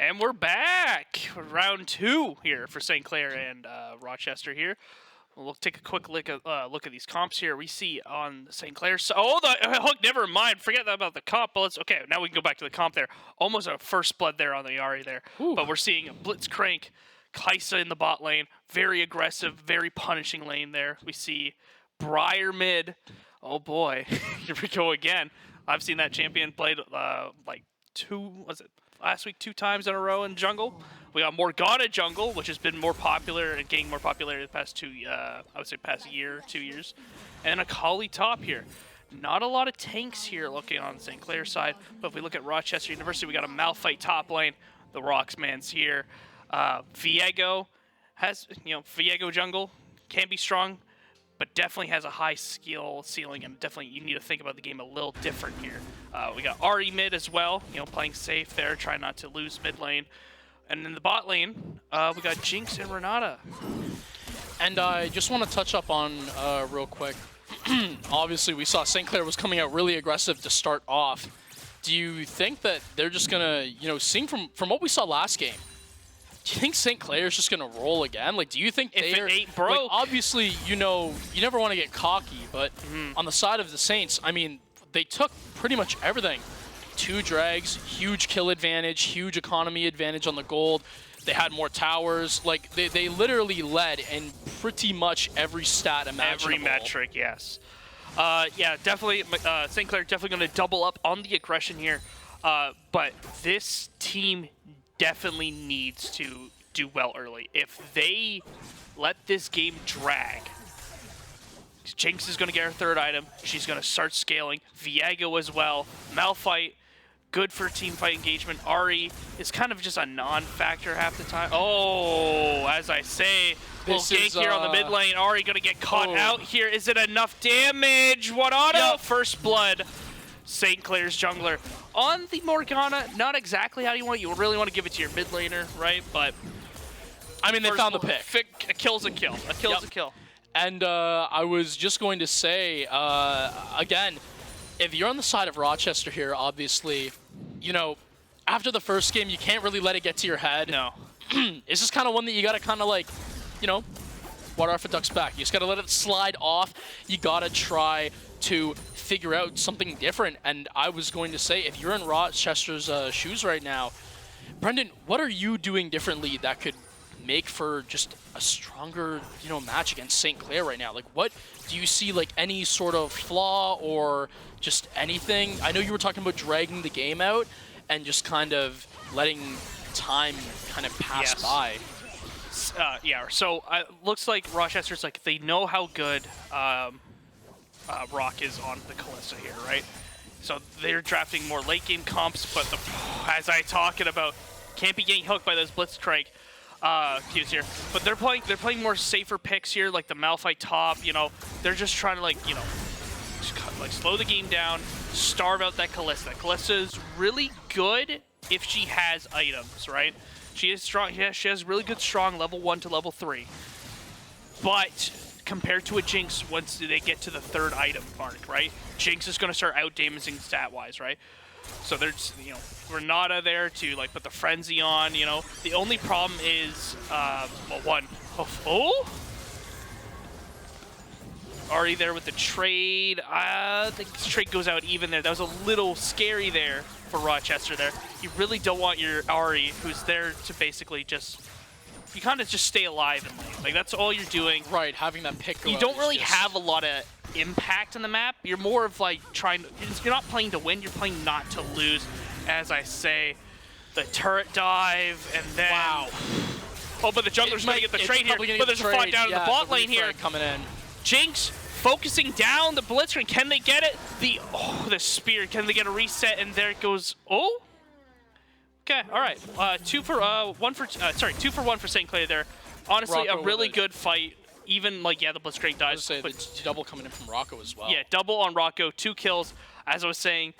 And we're back. Round 2 here for St. Clair and Rochester here. We'll take a quick look at these comps here. We see on St. Clair. Oh, the hook. Never mind. Forget about the comp bullets. Okay, now we can go back to the comp there. Almost a first blood there on the Ari there. Ooh. But we're seeing a Blitzcrank, Kaisa in the bot lane. Very aggressive, very punishing lane there. We see Briar mid. Oh boy, here we go again. I've seen that champion played like last week 2 times in a row in jungle. We got Morgana jungle, which has been more popular and gaining more popularity the past past year, 2 years. And a Kali top here. Not a lot of tanks here looking on St. Clair side, but if we look at Rochester University, we got a Malphite top lane. The Roxman's here. Viego has, Viego jungle can be strong, but definitely has a high skill ceiling, and definitely you need to think about the game a little different here. We got Ari mid as well, playing safe there, trying not to lose mid lane. And in the bot lane, we got Jinx and Renata. And I just want to touch up on real quick. Obviously, we saw St. Clair was coming out really aggressive to start off. Do you think that they're just gonna, seeing from what we saw last game, do you think St. Clair is just gonna roll again? Like, do you think if they're it ain't broke? Like, obviously, you never want to get cocky, but on the side of the Saints, I mean, they took pretty much everything. 2 drags, huge kill advantage, huge economy advantage on the gold. They had more towers. Like, they literally led in pretty much every stat imaginable. Every metric, yes. Yeah, definitely. St. Clair definitely going to double up on the aggression here. But this team definitely needs to do well early. If they let this game drag, Jinx is going to get her 3rd item. She's going to start scaling. Viego as well. Malphite, good for team fight engagement. Ari is kind of just a non-factor half the time. Oh, as I say, little gank here on the mid lane. Ari going to get caught out here. Is it enough damage? What auto? Yep. First blood. St. Clair's jungler. On the Morgana, not exactly how you want. You really want to give it to your mid laner, right? But I mean, they found the pick. A kill's a kill. A kill's a kill. And I was just going to say, again, if you're on the side of Rochester here, obviously, after the first game, you can't really let it get to your head. No. It's just kind of one that you got to kind of like, water off a duck's back. You just got to let it slide off. You got to try to figure out something different. And I was going to say, if you're in Rochester's shoes right now, Brendan, what are you doing differently that could make for just a stronger, match against St. Clair right now? Like, what do you see, like, any sort of flaw or just anything? I know you were talking about dragging the game out and just kind of letting time kind of pass by. Yeah, so looks like Rochester's like, they know how good Rock is on the Kalista here, right? So they're drafting more late game comps, but as I talking about, can't be getting hooked by those Blitzcrank cues here. But they're playing more safer picks here, like the Malphite top. They're just trying to slow the game down, starve out that Kalista. Kalista is really good if she has items, right? She is strong. Yeah, she has really good strong level 1 to level 3. But compared to a Jinx, once they get to the 3rd item mark, right? Jinx is going to start out-damaging stat-wise, right? So there's, Renata there to put the frenzy on. The only problem is, Ari there with the trade. I think this trade goes out even there. That was a little scary there for Rochester there. You really don't want your Ari, who's there to basically you kind of just stay alive in lane. Like, that's all you're doing. Right, having that pick. You don't really have a lot of impact on the map. You're more of you're not playing to win, you're playing not to lose. As I say, the turret dive, and then... Wow. Oh, but the jungler's going to get the trade here, but there's a fight down in the bot lane here. Coming in. Jinx focusing down the Blitzcrank. Can they get it? The spear. Can they get a reset? And there it goes. Oh? Okay, all right. 2 for 1 for St. Clair there. Honestly, Rocco a really good fight. Even the Blitzcrank dies. I was going to say, the double coming in from Rocco as well. Yeah, double on Rocco, 2 kills. As I was saying,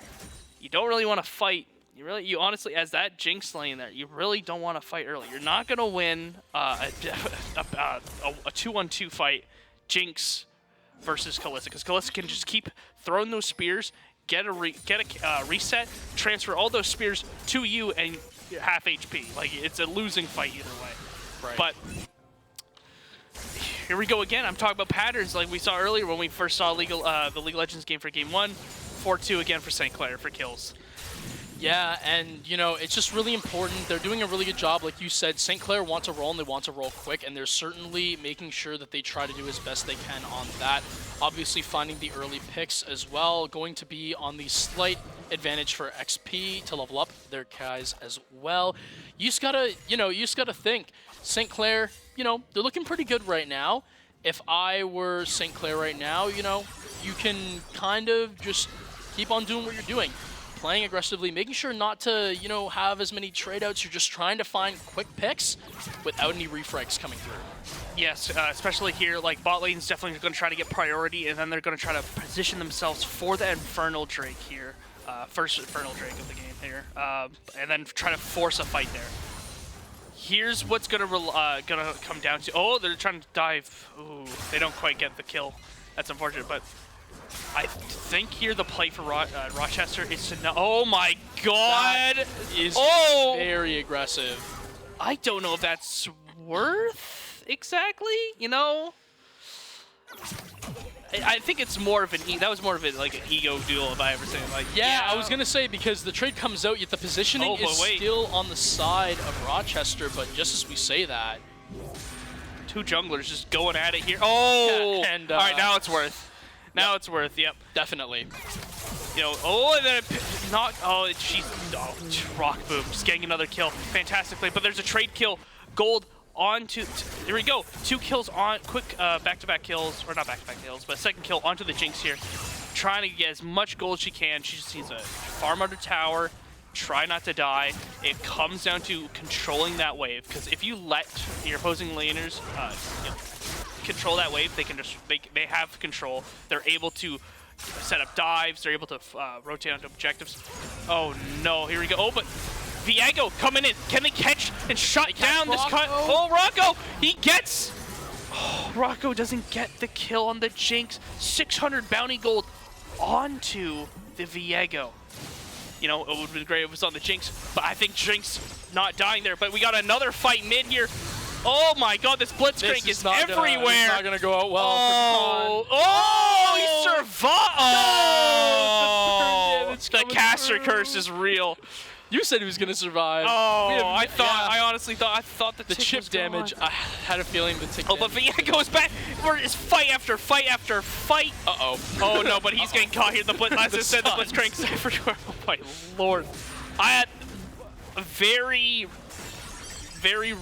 you don't really want to fight. You honestly, as that Jinx lane there, you really don't want to fight early. You're not going to win a 2-on-2 fight, Jinx versus Kalista, because Kalista can just keep throwing those spears, get a reset, transfer all those spears to you, and you're half HP. Like, it's a losing fight either way. Right. But here we go again. I'm talking about patterns like we saw earlier when we first saw the League of Legends game for Game 1. 4-2 again for St. Clair for kills. Yeah, and, you know, it's just really important. They're doing a really good job. Like you said, St. Clair want to roll, and they want to roll quick, and they're certainly making sure that they try to do as best they can on that. Obviously, finding the early picks as well, going to be on the slight advantage for XP to level up their guys as well. You just gotta, you know, you just gotta think. St. Clair, you know, they're looking pretty good right now. If I were St. Clair right now, you know, you can kind of just keep on doing what you're doing. Playing aggressively, making sure not to, you know, have as many trade outs. You're just trying to find quick picks without any refrags coming through. Yes, especially here, like bot lane's definitely going to try to get priority, and then they're going to try to position themselves for the Infernal Drake here. First Infernal Drake of the game here. And then try to force a fight there. Here's what's gonna come down to. Oh, they're trying to dive. Ooh, they don't quite get the kill. That's unfortunate, but I think here the play for Rochester is to know. Oh my God! That is very aggressive. I don't know if that's worth exactly. You know, I think it's more of an that was more of like an ego duel if I ever say it. Like, yeah, I was gonna say because the trade comes out, yet the positioning is still on the side of Rochester. But just as we say that, two junglers just going at it here. Oh, yeah, and all right, now it's worth. Now it's worth. Yep, definitely. You know, oh, and then not. Oh, she's rock boom, just getting another kill. Fantastically, but there's a trade kill. Gold onto. Here we go. 2 kills on quick back-to-back kills, or not back-to-back kills, but second kill onto the Jinx here. Trying to get as much gold as she can. She just needs a farm under tower. Try not to die. It comes down to controlling that wave, because if you let your opposing laners you know, control that wave, they can just they have control. They're able to set up dives. They're able to rotate onto objectives. Oh no! Here we go. Oh, but Viego coming in. Can they catch and shut down this cut? Oh, Rocco! He gets. Oh, Rocco doesn't get the kill on the Jinx. 600 bounty gold onto the Viego. You know, it would have been great if it was on the Jinx, but I think Jinx not dying there. But we got another fight mid here. Oh my God, this Blitzcrank is everywhere. It's not gonna go out well. He survived. Oh, the caster curse is real. You said he was gonna survive. Oh, I honestly thought the chip damage. I had a feeling the tick. Oh, but Viego goes back. It's fight after fight after fight. Oh no, but he's getting caught here. The Blitz, as I said, the Blitzcrank's everywhere. Oh my Lord. I had a very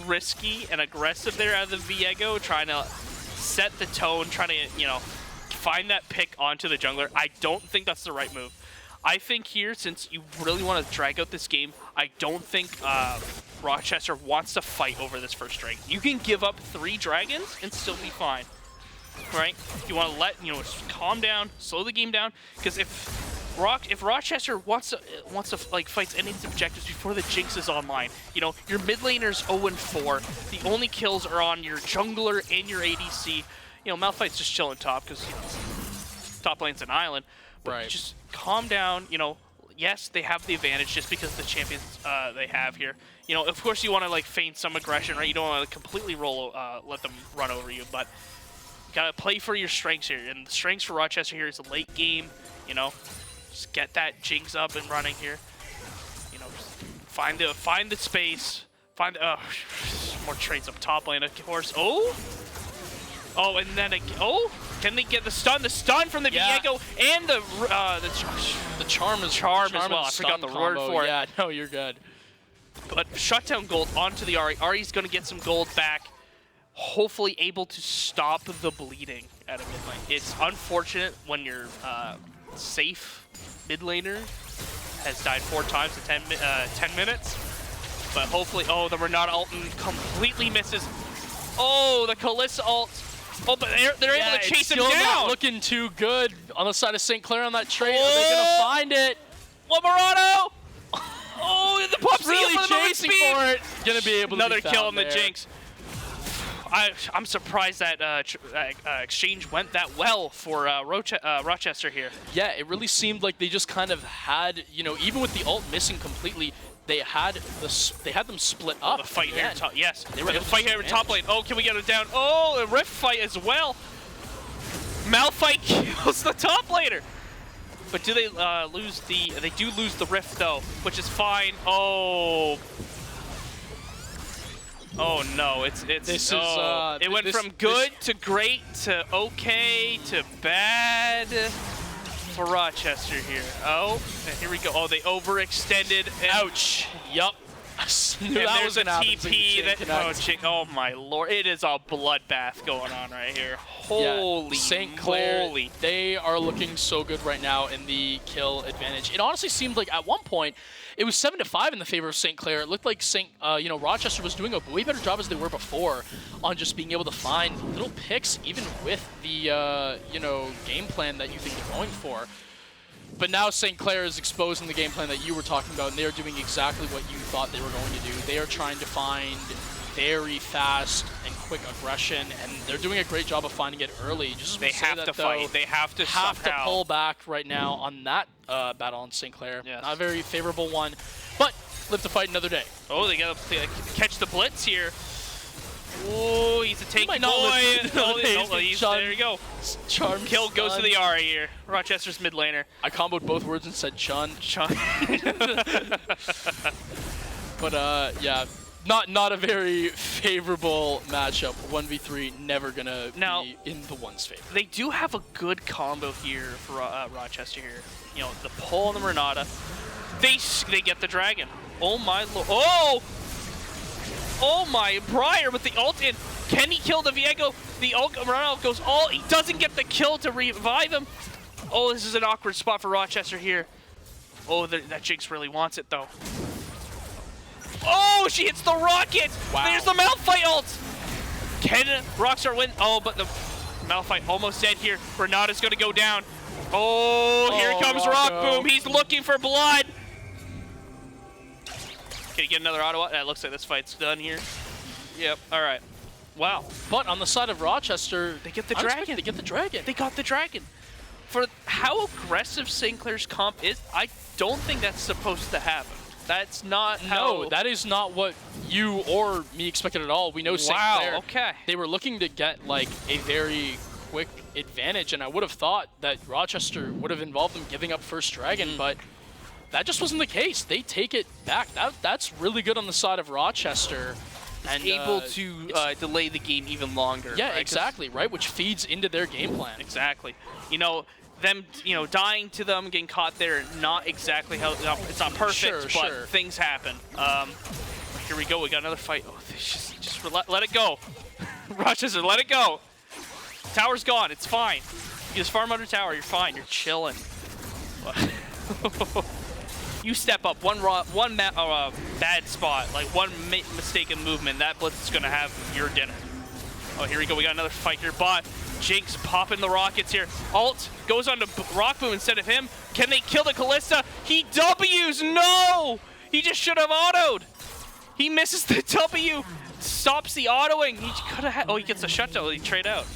risky and aggressive there out of the Viego, trying to set the tone, trying to, you know, find that pick onto the jungler. I don't think that's the right move. I think here, since you really want to drag out this game, I don't think Rochester wants to fight over this first drake. You can give up 3 dragons and still be fine, right? You want to let, you know, just calm down, slow the game down, because if Rochester wants to like fights any of these objectives before the Jinx is online, you know, your mid laner's 0-4. The only kills are on your jungler and your ADC. You know, Malphite's just chilling top because, you know, top lane's an island. But right. Just calm down. You know, yes, they have the advantage just because of the champions they have here. You know, of course you want to like feign some aggression, right? You don't want to completely let them run over you, but you gotta play for your strengths here. And the strengths for Rochester here is a late game. You know, just get that Jinx up and running here. You know, just find the space. Find more trades up top lane, of course. Oh, and then can they get the stun? The stun from the Viego and the charm as well. I forgot the word for it. Yeah, no, you're good. But shutdown gold onto the Ahri. Ahri's going to get some gold back. Hopefully able to stop the bleeding out of mid lane. It's unfortunate when your safe mid laner has died 4 times in 10 minutes. But hopefully, the Renata ult completely misses. Oh, the Kalista ult. Oh, but they're able to chase him down. Not looking too good on the side of St. Clair on that trade. Are they gonna find it? Lamorato! Oh, the Pupsy really for the chasing for it. Gonna be able to another be kill on the there. Jinx. I'm surprised that exchange went that well for Rochester here. Yeah, it really seemed like they just kind of had, you know, even with the ult missing completely, they had them split up. The fight here, yes. They were the fight here in top lane. Oh, can we get it down? Oh, a Rift fight as well. Malphite kills the top laner. But do they lose the? They do lose the Rift though, which is fine. Oh. Oh no! It went from good to great to okay to bad for Rochester here. Oh, and here we go. Oh, they overextended. Ouch! Yup. And there's a TP that. Oh my lord! It is a bloodbath going on right here. Holy St. Clair, moly. they are looking so good right now in the kill advantage. It honestly seemed like at one point it was 7-5 in the favor of St. Clair. It looked like Rochester was doing a way better job as they were before on just being able to find little picks, even with the game plan that you think they're going for. But now St. Clair is exposing the game plan that you were talking about, and they are doing exactly what you thought they were going to do. They are trying to find very fast and quick aggression, and they're doing a great job of finding it early. Just they have to fight. They have to pull back right now on that battle on St. Clair. Yes. Not a very favorable one, but live to fight another day. Oh, they got to catch the blitz here. Oh, he's a tanky boy. There you go. Charm kill goes to the Ahri here. Rochester's mid laner. I comboed both words and said chun. But yeah, not a very favorable matchup. 1v3, never gonna be in the one's favor. They do have a good combo here for Rochester here. You know, the pull on the Renata. They get the dragon. Oh my lord. Oh my, Briar with the ult in. Can he kill the Viego? The ult goes all. He doesn't get the kill to revive him. Oh, this is an awkward spot for Rochester here. Oh, that Jinx really wants it though. Oh, she hits the rocket. Wow. There's the Malphite ult. Can Rockstar win? Oh, but the Malphite almost dead here. Renata's gonna go down. Oh, here comes Rock Boom. He's looking for blood. Can you get another auto? It looks like this fight's done here. Yep. All right. Wow. But on the side of Rochester, they get the dragon. They get the dragon. They got the dragon. For how aggressive St. Clair's comp is, I don't think that's supposed to happen. That's not how. No, that is not what you or me expected at all. We know St. Clair. Okay. They were looking to get like a very quick advantage, and I would have thought that Rochester would have involved them giving up first dragon, but that just wasn't the case. They take it back. That's really good on the side of Rochester. And able to delay the game even longer. Yeah, right? exactly, right? Which feeds into their game plan. Exactly. You know, them, dying to them, getting caught there, not exactly how, it's not perfect, but things happen. Here we go, we got another fight. Oh, just let it go. Rochester, let it go. Tower's gone, it's fine. You just farm under tower, you're fine, you're chilling. You step up one bad spot, like one mistaken movement, that blitz is gonna have your dinner. Oh, here we go, we got another fight here. Bot, Jinx popping the rockets here. Ult goes on to Rock Boom instead of him. Can they kill the Kalista? He W's, no! He just should have autoed. He misses the W, stops the autoing. He could have had, oh, he gets a shutdown, he trade out.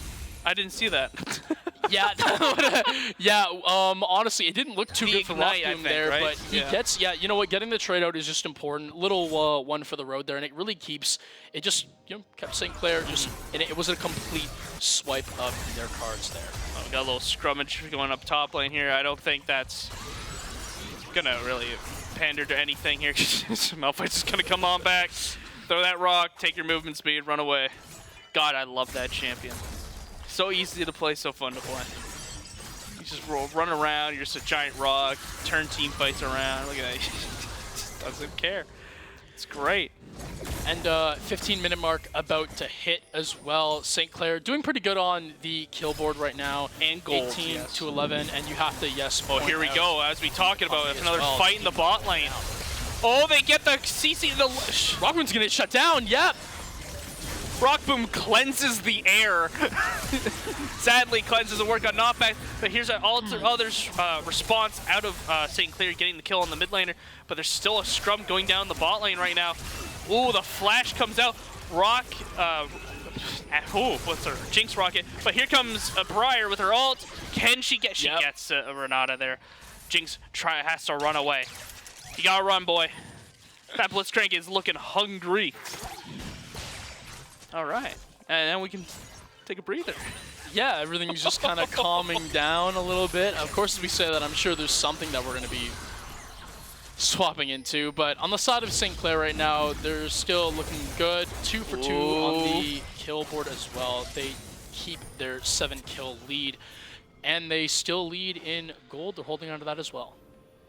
I didn't see that. Yeah, honestly, it didn't look too good for Rock Boom there, right? But he gets, you know what, getting the trade out is just important. Little one for the road there, and it really keeps, it just, kept St. Clair just, and it was a complete swipe of their cards there. Oh, we got a little scrummage going up top lane here. I don't think that's gonna really pander to anything here. Malphite's just gonna come on back, throw that rock, take your movement speed, run away. God, I love that champion. So easy to play, so fun to play. You just run around, you're just a giant rock, turn team fights around. Look at that, he just doesn't care. It's great. And 15-minute mark about to hit as well. St. Clair doing pretty good on the kill board right now. And gold, 18 to 11, and you have to, oh, here we go, as we talking about another fight in the bot lane. Oh, they get the CC, Rockman's gonna get shut down, yep. Rock Boom cleanses the air. Sadly, cleanses the work on knockback, but here's an others response out of St. Clair getting the kill on the mid laner, but there's still a scrum going down the bot lane right now. Ooh, the flash comes out. Rock, what's her? Jinx rocket, but here comes Briar with her ult. Can she get, she gets Renata there. Jinx has to run away. You gotta run, boy. That Blitzcrank is looking hungry. All right, and then we can take a breather. Yeah, everything's just kind of calming down a little bit. Of course, as we say that, I'm sure there's something that we're going to be swapping into. But on the side of St. Clair right now, they're still looking good. 2 for 2 on the kill board as well. They keep their 7-kill lead, and they still lead in gold. They're holding on to that as well.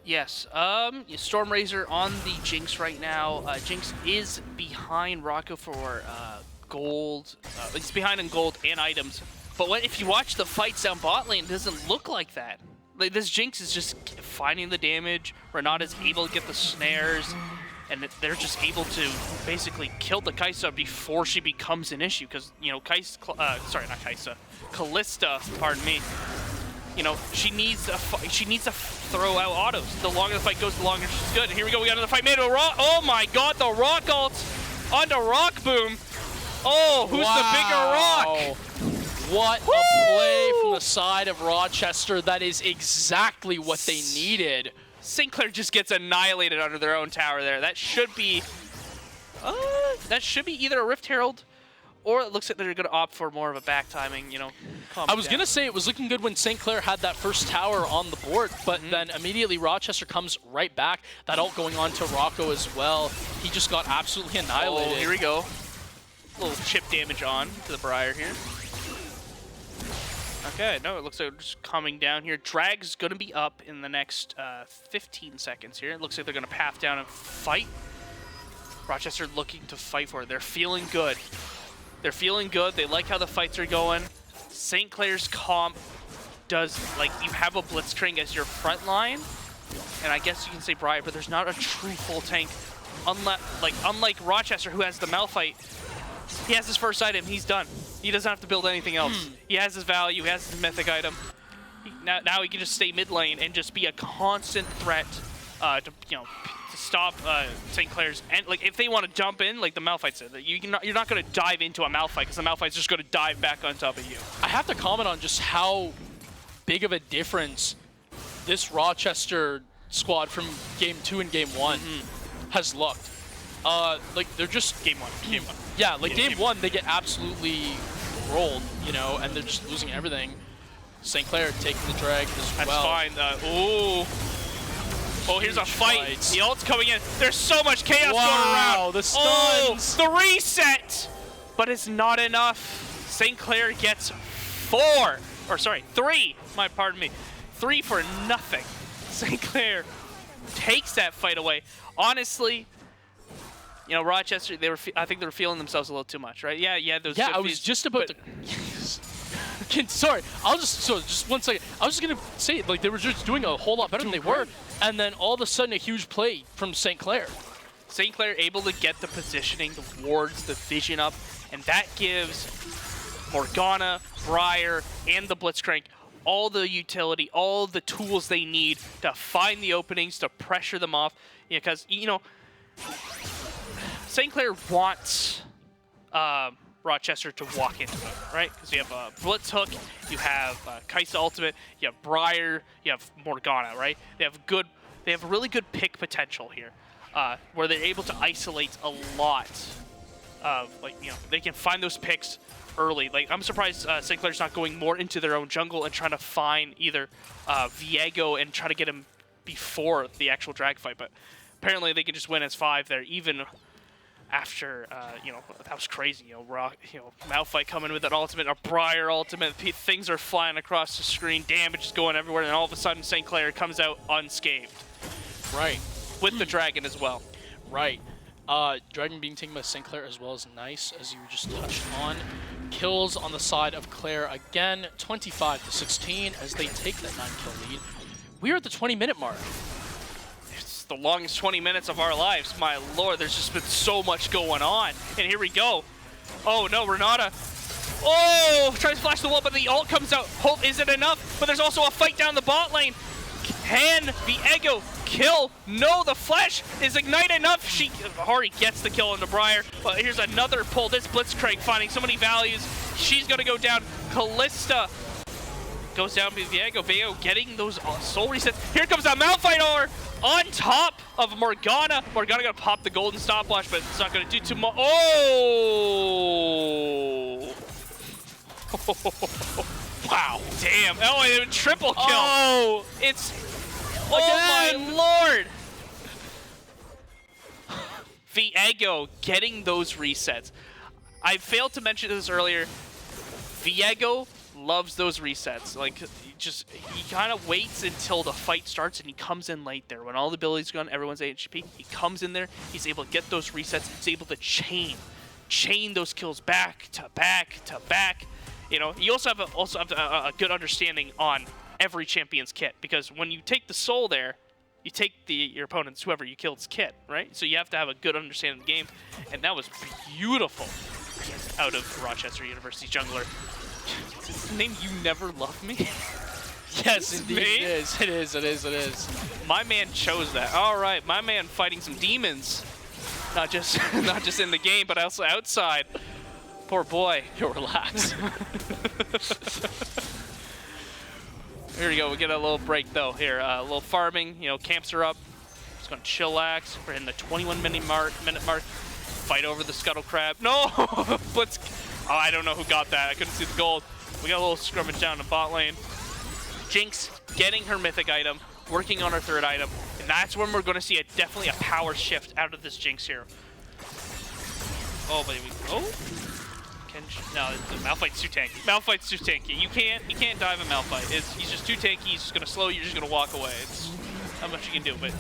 Yes, Stormrazor on the Jinx right now. Jinx is behind Rocco for gold. He's behind in gold and items. But if you watch the fights down bot lane, it doesn't look like that. Like, this Jinx is just finding the damage. Renata's able to get the snares, and they're just able to basically kill the Kai'Sa before she becomes an issue. Because, you know, Kalista, pardon me. You know, she needs to throw out autos. The longer the fight goes, the longer she's good. And here we go. We got another fight. Made a rock. Oh my God, the rock ult onto Rock Boom. Oh, who's the bigger rock? What a play from the side of Rochester. That is exactly what they needed. St. Clair just gets annihilated under their own tower there. That should be either a Rift Herald, or it looks like they're going to opt for more of a back timing, you know. I was going to say it was looking good when St. Clair had that first tower on the board, but then immediately Rochester comes right back. That ult going on to Rocco as well. He just got absolutely annihilated. Oh, here we go. A little chip damage on to the Briar here. Okay, no, it looks like we're just coming down here. Drag's going to be up in the next 15 seconds here. It looks like they're going to path down and fight. Rochester looking to fight for it. They're feeling good. They're feeling good. They like how the fights are going. St. Clair's comp does, like, you have a Blitzcrank as your front line, and I guess you can say Briar, but there's not a true full tank. Unlike Rochester, who has the Malphite, he has his first item, he's done. He doesn't have to build anything else. He has his value, he has his mythic item. Now he can just stay mid lane and just be a constant threat to stop St. Clair's. And like, if they want to jump in, like the Malphite said, you're not going to dive into a Malphite because the Malphite's just going to dive back on top of you. I have to comment on just how big of a difference this Rochester squad from Game 2 and Game 1 has looked. Like, they're just... Game one. Yeah, like game 1, they get absolutely rolled, you know, and they're just losing everything. St. Clair taking the drag as well. That's fine. Oh, here's a fight. The ult's coming in. There's so much chaos going around. Wow, the stuns. Oh, the reset! But it's not enough. St. Clair gets 3. Pardon me. 3 for nothing. St. Clair takes that fight away. Honestly, you know, Rochester, I think they were feeling themselves a little too much, right? Yeah, those. Yeah, I was just about to... Sorry, just 1 second. I was just gonna say, like, they were just doing a whole lot better than they were, and then all of a sudden a huge play from St. Clair. St. Clair able to get the positioning, the wards, the vision up, and that gives Morgana, Briar, and the Blitzcrank all the utility, all the tools they need to find the openings, to pressure them off. Because, you know, St. Clair wants Rochester to walk into it, right? Because you have Blitz Hook, you have Kai'Sa Ultimate, you have Briar, you have Morgana, right? They have really good pick potential here, where they're able to isolate a lot of, like, you know, they can find those picks early. Like, I'm surprised St. Clair's not going more into their own jungle and trying to find either Viego and try to get him before the actual drag fight, but apparently they can just win as 5 there, even after, you know, that was crazy. You know, Malphite coming with an ultimate, a Briar ultimate, things are flying across the screen, damage is going everywhere, and all of a sudden St. Clair comes out unscathed. Right. With the dragon as well. Right. Dragon being taken by St. Clair as well as NACE, as you just touched on. Kills on the side of Clair again, 25-16, as they take that 9-kill lead. We're at the 20-minute mark. The longest 20 minutes of our lives. My lord, there's just been so much going on. And here we go. Oh no, Renata. Oh, tries to flash the wall, but the ult comes out. Hope isn't enough, but there's also a fight down the bot lane. Can Viego kill? No, the flash is ignite enough. Hari gets the kill on the Briar. But here's another pull. This Blitzcrank finding so many values. She's gonna go down. Kalista goes down to Viego. Viego getting those soul resets. Here comes that Malphite R. on top of Morgana. Morgana gonna pop the golden stopwatch, but it's not gonna do too much. Oh! Wow. Damn. Oh, and a triple kill. Oh! It's... Oh my lord! Viego getting those resets. I failed to mention this earlier. Viego loves those resets. Like, he kind of waits until the fight starts and he comes in late there. When all the abilities gone, everyone's HP, he comes in there, he's able to get those resets, he's able to chain those kills back to back to back. You know, you also have a good understanding on every champion's kit, because when you take the soul there, you take your opponent's, whoever you killed's kit, right? So you have to have a good understanding of the game, and that was beautiful out of Rochester University jungler. Is his name You Never Love Me? Yes, indeed it is. It is, it is, it is. My man chose that. All right, my man fighting some demons. Not just in the game, but also outside. Poor boy. Yo, relax. Here we go. We get a little break though. Here, a little farming. You know, camps are up. Just gonna chillax. We're in the 21-minute mark. Fight over the scuttle crab. No, Blitz. Oh, I don't know who got that. I couldn't see the gold. We got a little scrummage down in bot lane. Jinx getting her mythic item, working on her third item, and that's when we're gonna see definitely a power shift out of this Jinx here. Oh, but no, Malphite's too tanky. Malphite's too tanky. You can't dive a Malphite. He's just too tanky. He's just gonna slow you. You're just gonna walk away. It's not much you can do. But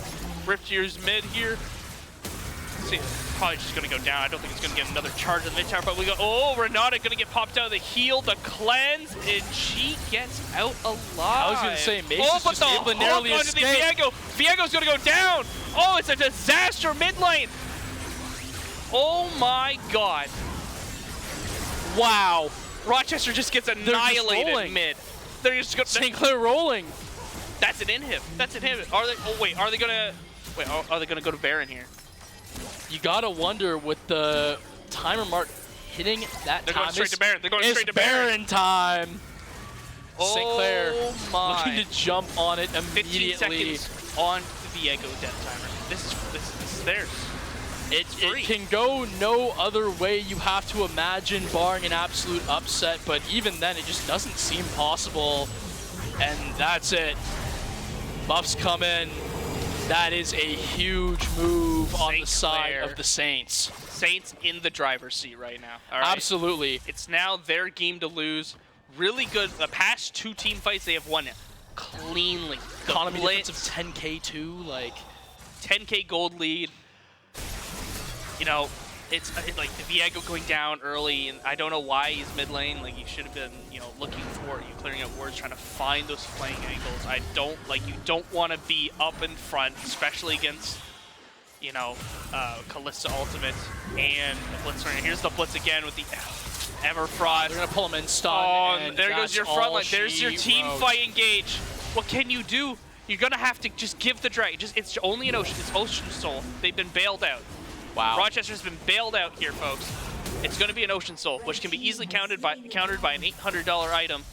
Rift Tears mid here. See, probably just gonna go down. I don't think it's gonna get another charge in the mid tower. But we go. Oh, Renata gonna get popped out of the heal, the cleanse, and she gets out alive. I was gonna say, Mace oh, is but just the able to narrowly hook onto the escape. Viego's gonna go down. Oh, it's a disaster mid lane. Oh my god. Wow. Rochester just gets annihilated mid. They're just going St. Clair rolling. That's an inhib. That's an inhib. Are they? Oh wait. Are they gonna? Wait. Are they gonna go to Baron here? You gotta wonder with the timer mark hitting that They're time. going straight to Baron. They're going straight to Baron. Time. St. Clair my. looking to jump on it 15 immediately. seconds on the Viego death timer. This is theirs. It can go no other way, you have to imagine, barring an absolute upset, but even then it just doesn't seem possible. And that's it. Buffs come in. That is a huge move on the side of the Saints. Saints in the driver's seat right now. All right? Absolutely. It's now their game to lose. Really good. The past two team fights they have won cleanly. Economy difference of 10k too, like 10k gold lead. You know, it's like the Viego going down early, and I don't know why he's mid lane. Like, you should have been, you know, looking for clearing out wards, trying to find those flank angles. I don't you don't want to be up in front, especially against, you know, Kalista ultimate and the Blitz. Here's the Blitz again with the Everfrost. They're gonna pull him in stun. Oh, and there goes your front line. There's your team wrote. fight engage. What can you do? You're gonna have to just give the dragon. It's only an ocean. It's Ocean Soul. They've been bailed out. Wow. Rochester's been bailed out here, folks. It's going to be an Ocean Soul, which can be easily countered by an $800 item.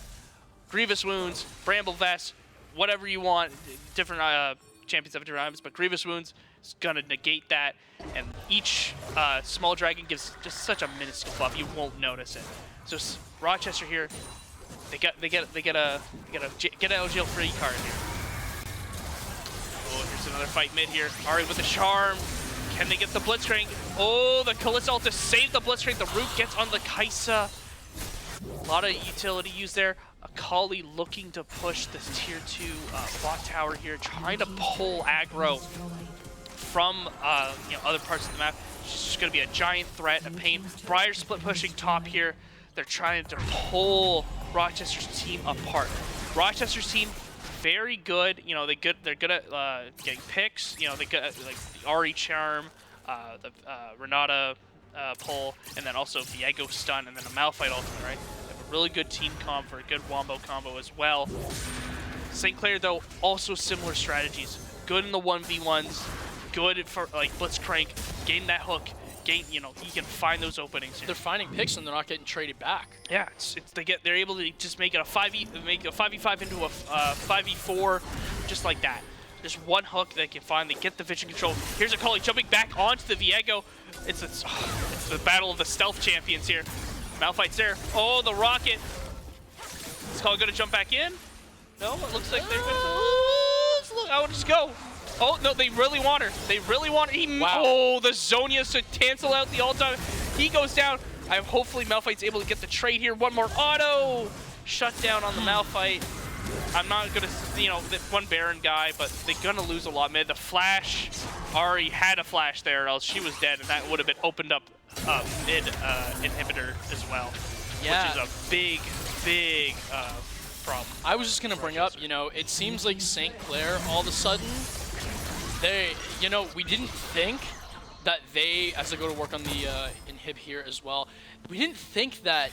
Grievous Wounds, Bramble Vest, whatever you want. Different champions have different items, but Grievous Wounds is going to negate that. And each small dragon gives just such a minuscule buff, you won't notice it. So Rochester here, they get an LGL free card here. Oh, here's another fight mid here. Ari with the charm. Can they get the Blitzcrank? Oh, the Kalista ult to save the Blitzcrank. The root gets on the Kaisa. A lot of utility used there. Akali looking to push this tier 2 bot tower here, trying to pull aggro from other parts of the map. She's just going to be a giant threat, a pain. Briar split pushing top here. They're trying to pull Rochester's team apart. Rochester's team, very good. You know, they're good at getting picks. You know, they got like the Ari charm, the Renata pull, and then also Viego stun, and then a Malphite ultimate. Right? They have a really good team comp for a good wombo combo as well. St. Clair though, also similar strategies. Good in the 1v1s. Good for like Blitzcrank, gain that hook. You know, he can find those openings here. They're finding picks and they're not getting traded back. Yeah, they're able to just make it a 5v5 into a 5v4 just like that. Just one hook they can find. They get the vision control. Here's a Akali jumping back onto the Viego. It's the battle of the stealth champions here. Malphite's there. Oh, the rocket. Is Akali going to jump back in? No, it looks like they're going to... I would just go. Oh, no, they really want her. They really want her. Wow. Oh, the Zhonya to cancel out the ult. He goes down. Hopefully Malphite's able to get the trade here. One more auto. Shut down on the Malphite. I'm not going to, you know, one Baron guy, but they're going to lose a lot mid. The flash, Ari had a flash there, or else she was dead, and that would have been opened up mid inhibitor as well. Yeah. Which is a big problem. I was just going to bring up, you know, it seems like St. Clair all of a sudden, you know, we didn't think that as I go to work on the inhib here as well, we didn't think that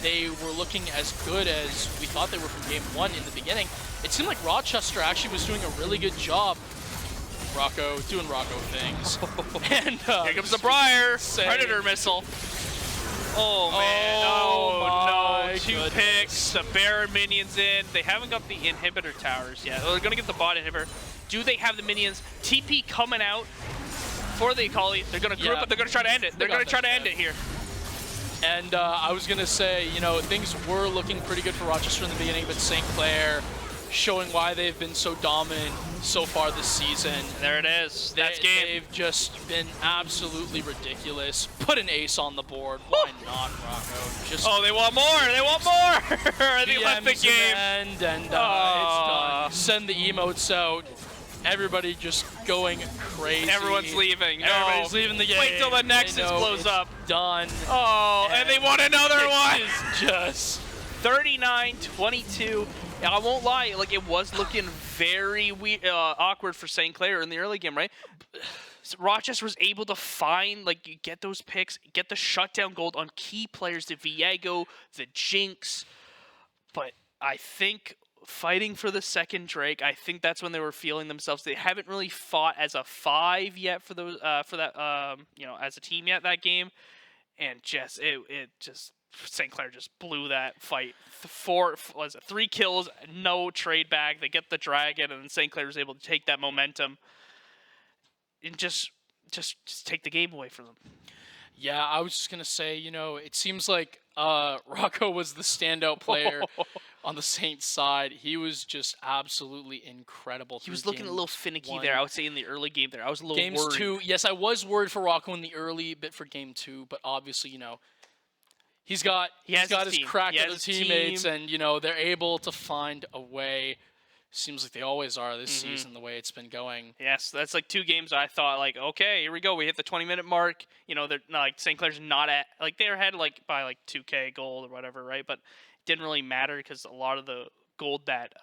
they were looking as good as we thought they were from game 1 in the beginning. It seemed like Rochester actually was doing a really good job. Rocco, doing Rocco things. And here comes the Briar. Predator missile. Oh, man. Oh, no. 2 picks. The Baron minions in. They haven't got the inhibitor towers yet. They're going to get the bot inhibitor. Do they have the minions? TP coming out for the Akali. They're going to group it. They're going to try to end it. They're going to try to end it here. And I was going to say, you know, things were looking pretty good for Rochester in the beginning, but St. Clair showing why they've been so dominant so far this season. There it is. That's game. They've just been absolutely ridiculous. Put an ace on the board. Why not, Rocco? Oh, they want more. They want more. They left the game. And it's done. Send the emotes out. Everybody just going crazy. Everyone's leaving. Everybody's leaving the game. Wait till the Nexus blows up. Done. Oh, and they want another one. It's just 39-22. I won't lie, like it was looking very awkward for St. Clair in the early game, right? Rochester was able to find, like, you get those picks, get the shutdown gold on key players, the Viego, the Jinx. But I think fighting for the second Drake, I think that's when they were feeling themselves. They haven't really fought as a 5 yet for those you know, as a team yet that game, and just it just St. Clair just blew that fight. 3 kills, no trade back. They get the dragon, and then St. Clair was able to take that momentum and just take the game away from them. Yeah, I was just gonna say, you know, it seems like Rocco was the standout player on the Saints side. He was just absolutely incredible. He was looking a little finicky there, I would say, in the early game there. I was a little worried. Games 2, yes, I was worried for Rocco in the early bit for game 2, but obviously, you know, he's got his crack at his teammates, and, you know, they're able to find a way. Seems like they always are this season, the way it's been going. Yes, that's like 2 games I thought, like, okay, here we go. We hit the 20-minute mark. You know, they're like St. Clair's not at, like, they're ahead like by like 2K gold or whatever, right? But it didn't really matter because a lot of the gold that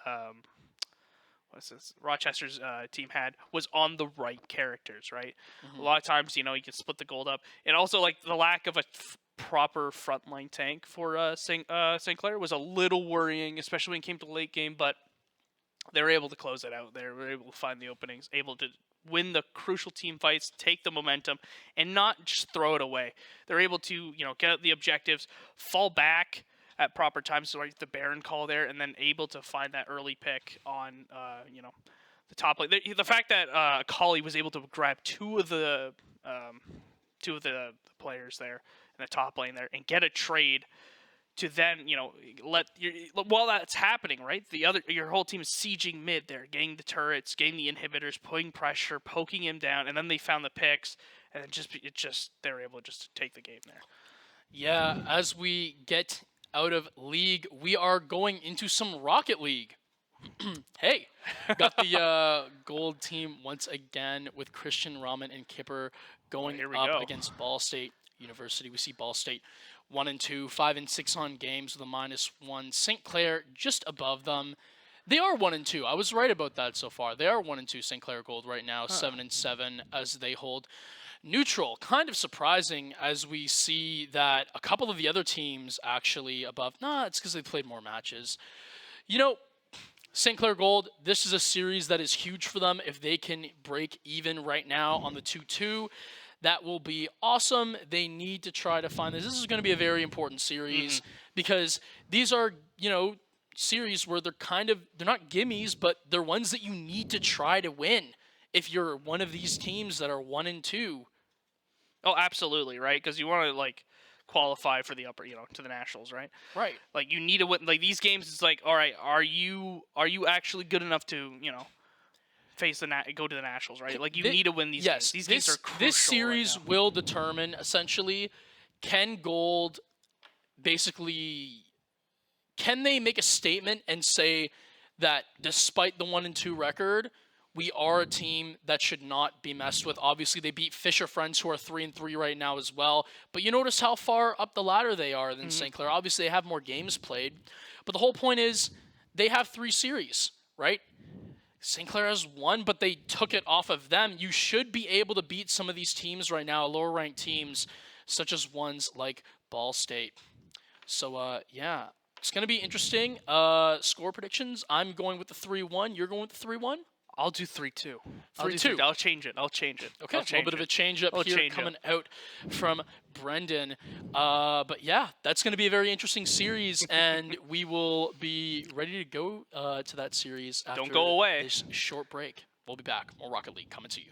Rochester's team had was on the right characters, right? A lot of times, you know, you can split the gold up, and also like the lack of a proper frontline tank for St. Clair was a little worrying, especially when it came to the late game, but they were able to close it out. They were able to find the openings, able to win the crucial team fights, take the momentum, and not just throw it away. They're able to, you know, get out the objectives, fall back at proper times, so like the Baron call there, and then able to find that early pick on, you know, the top lane. The fact that Akali was able to grab two of the players there in the top lane there and get a trade to then, you know, while that's happening, right? Your whole team is sieging mid there, getting the turrets, getting the inhibitors, putting pressure, poking him down, and then they found the picks, and they were able just to take the game there. Yeah, as we get out of League, we are going into some Rocket League. Hey, got the gold team once again with Christian, Ramen, and Kipper going up against Ball State University. We see Ball State 1-2, 5-6 on games with a -1. St. Clair just above them. They are 1-2. I was right about that so far. They are 1-2. St. Clair Gold right now, 7-7 as they hold neutral. Kind of surprising as we see that a couple of the other teams actually above. Nah, it's because they played more matches. You know, St. Clair Gold, this is a series that is huge for them. If they can break even right now on the 2-2, that will be awesome. They need to try to find this. This is going to be a very important series because these are, you know, series where they're not gimmies, but they're ones that you need to try to win if you're one of these teams that are 1-2. Oh, absolutely, right? Because you want to like qualify for the upper, to the nationals, right? Right. Like you need to win. Like these games, it's like, all right, are you actually good enough to face go to the nationals, right? Like you need to win these games. These games are crucial. This series right will determine essentially, can Gold basically, can they make a statement and say that despite the 1-2 record, we are a team that should not be messed with. Obviously, they beat Fisher Friends, who are 3-3 right now as well. But you notice how far up the ladder they are than St. Clair. Obviously, they have more games played. But the whole point is they have 3 series, right? St. Clair has 1, but they took it off of them. You should be able to beat some of these teams right now, lower-ranked teams, such as ones like Ball State. So, yeah, it's going to be interesting. Score predictions, I'm going with the 3-1. You're going with the 3-1? I'll do 3-2. 3-2. I'll change it. Okay, a little bit of a change up here coming out from Brendan. But yeah, that's going to be a very interesting series, and we will be ready to go to that series after Don't go away. this short break. We'll be back. More Rocket League coming to you.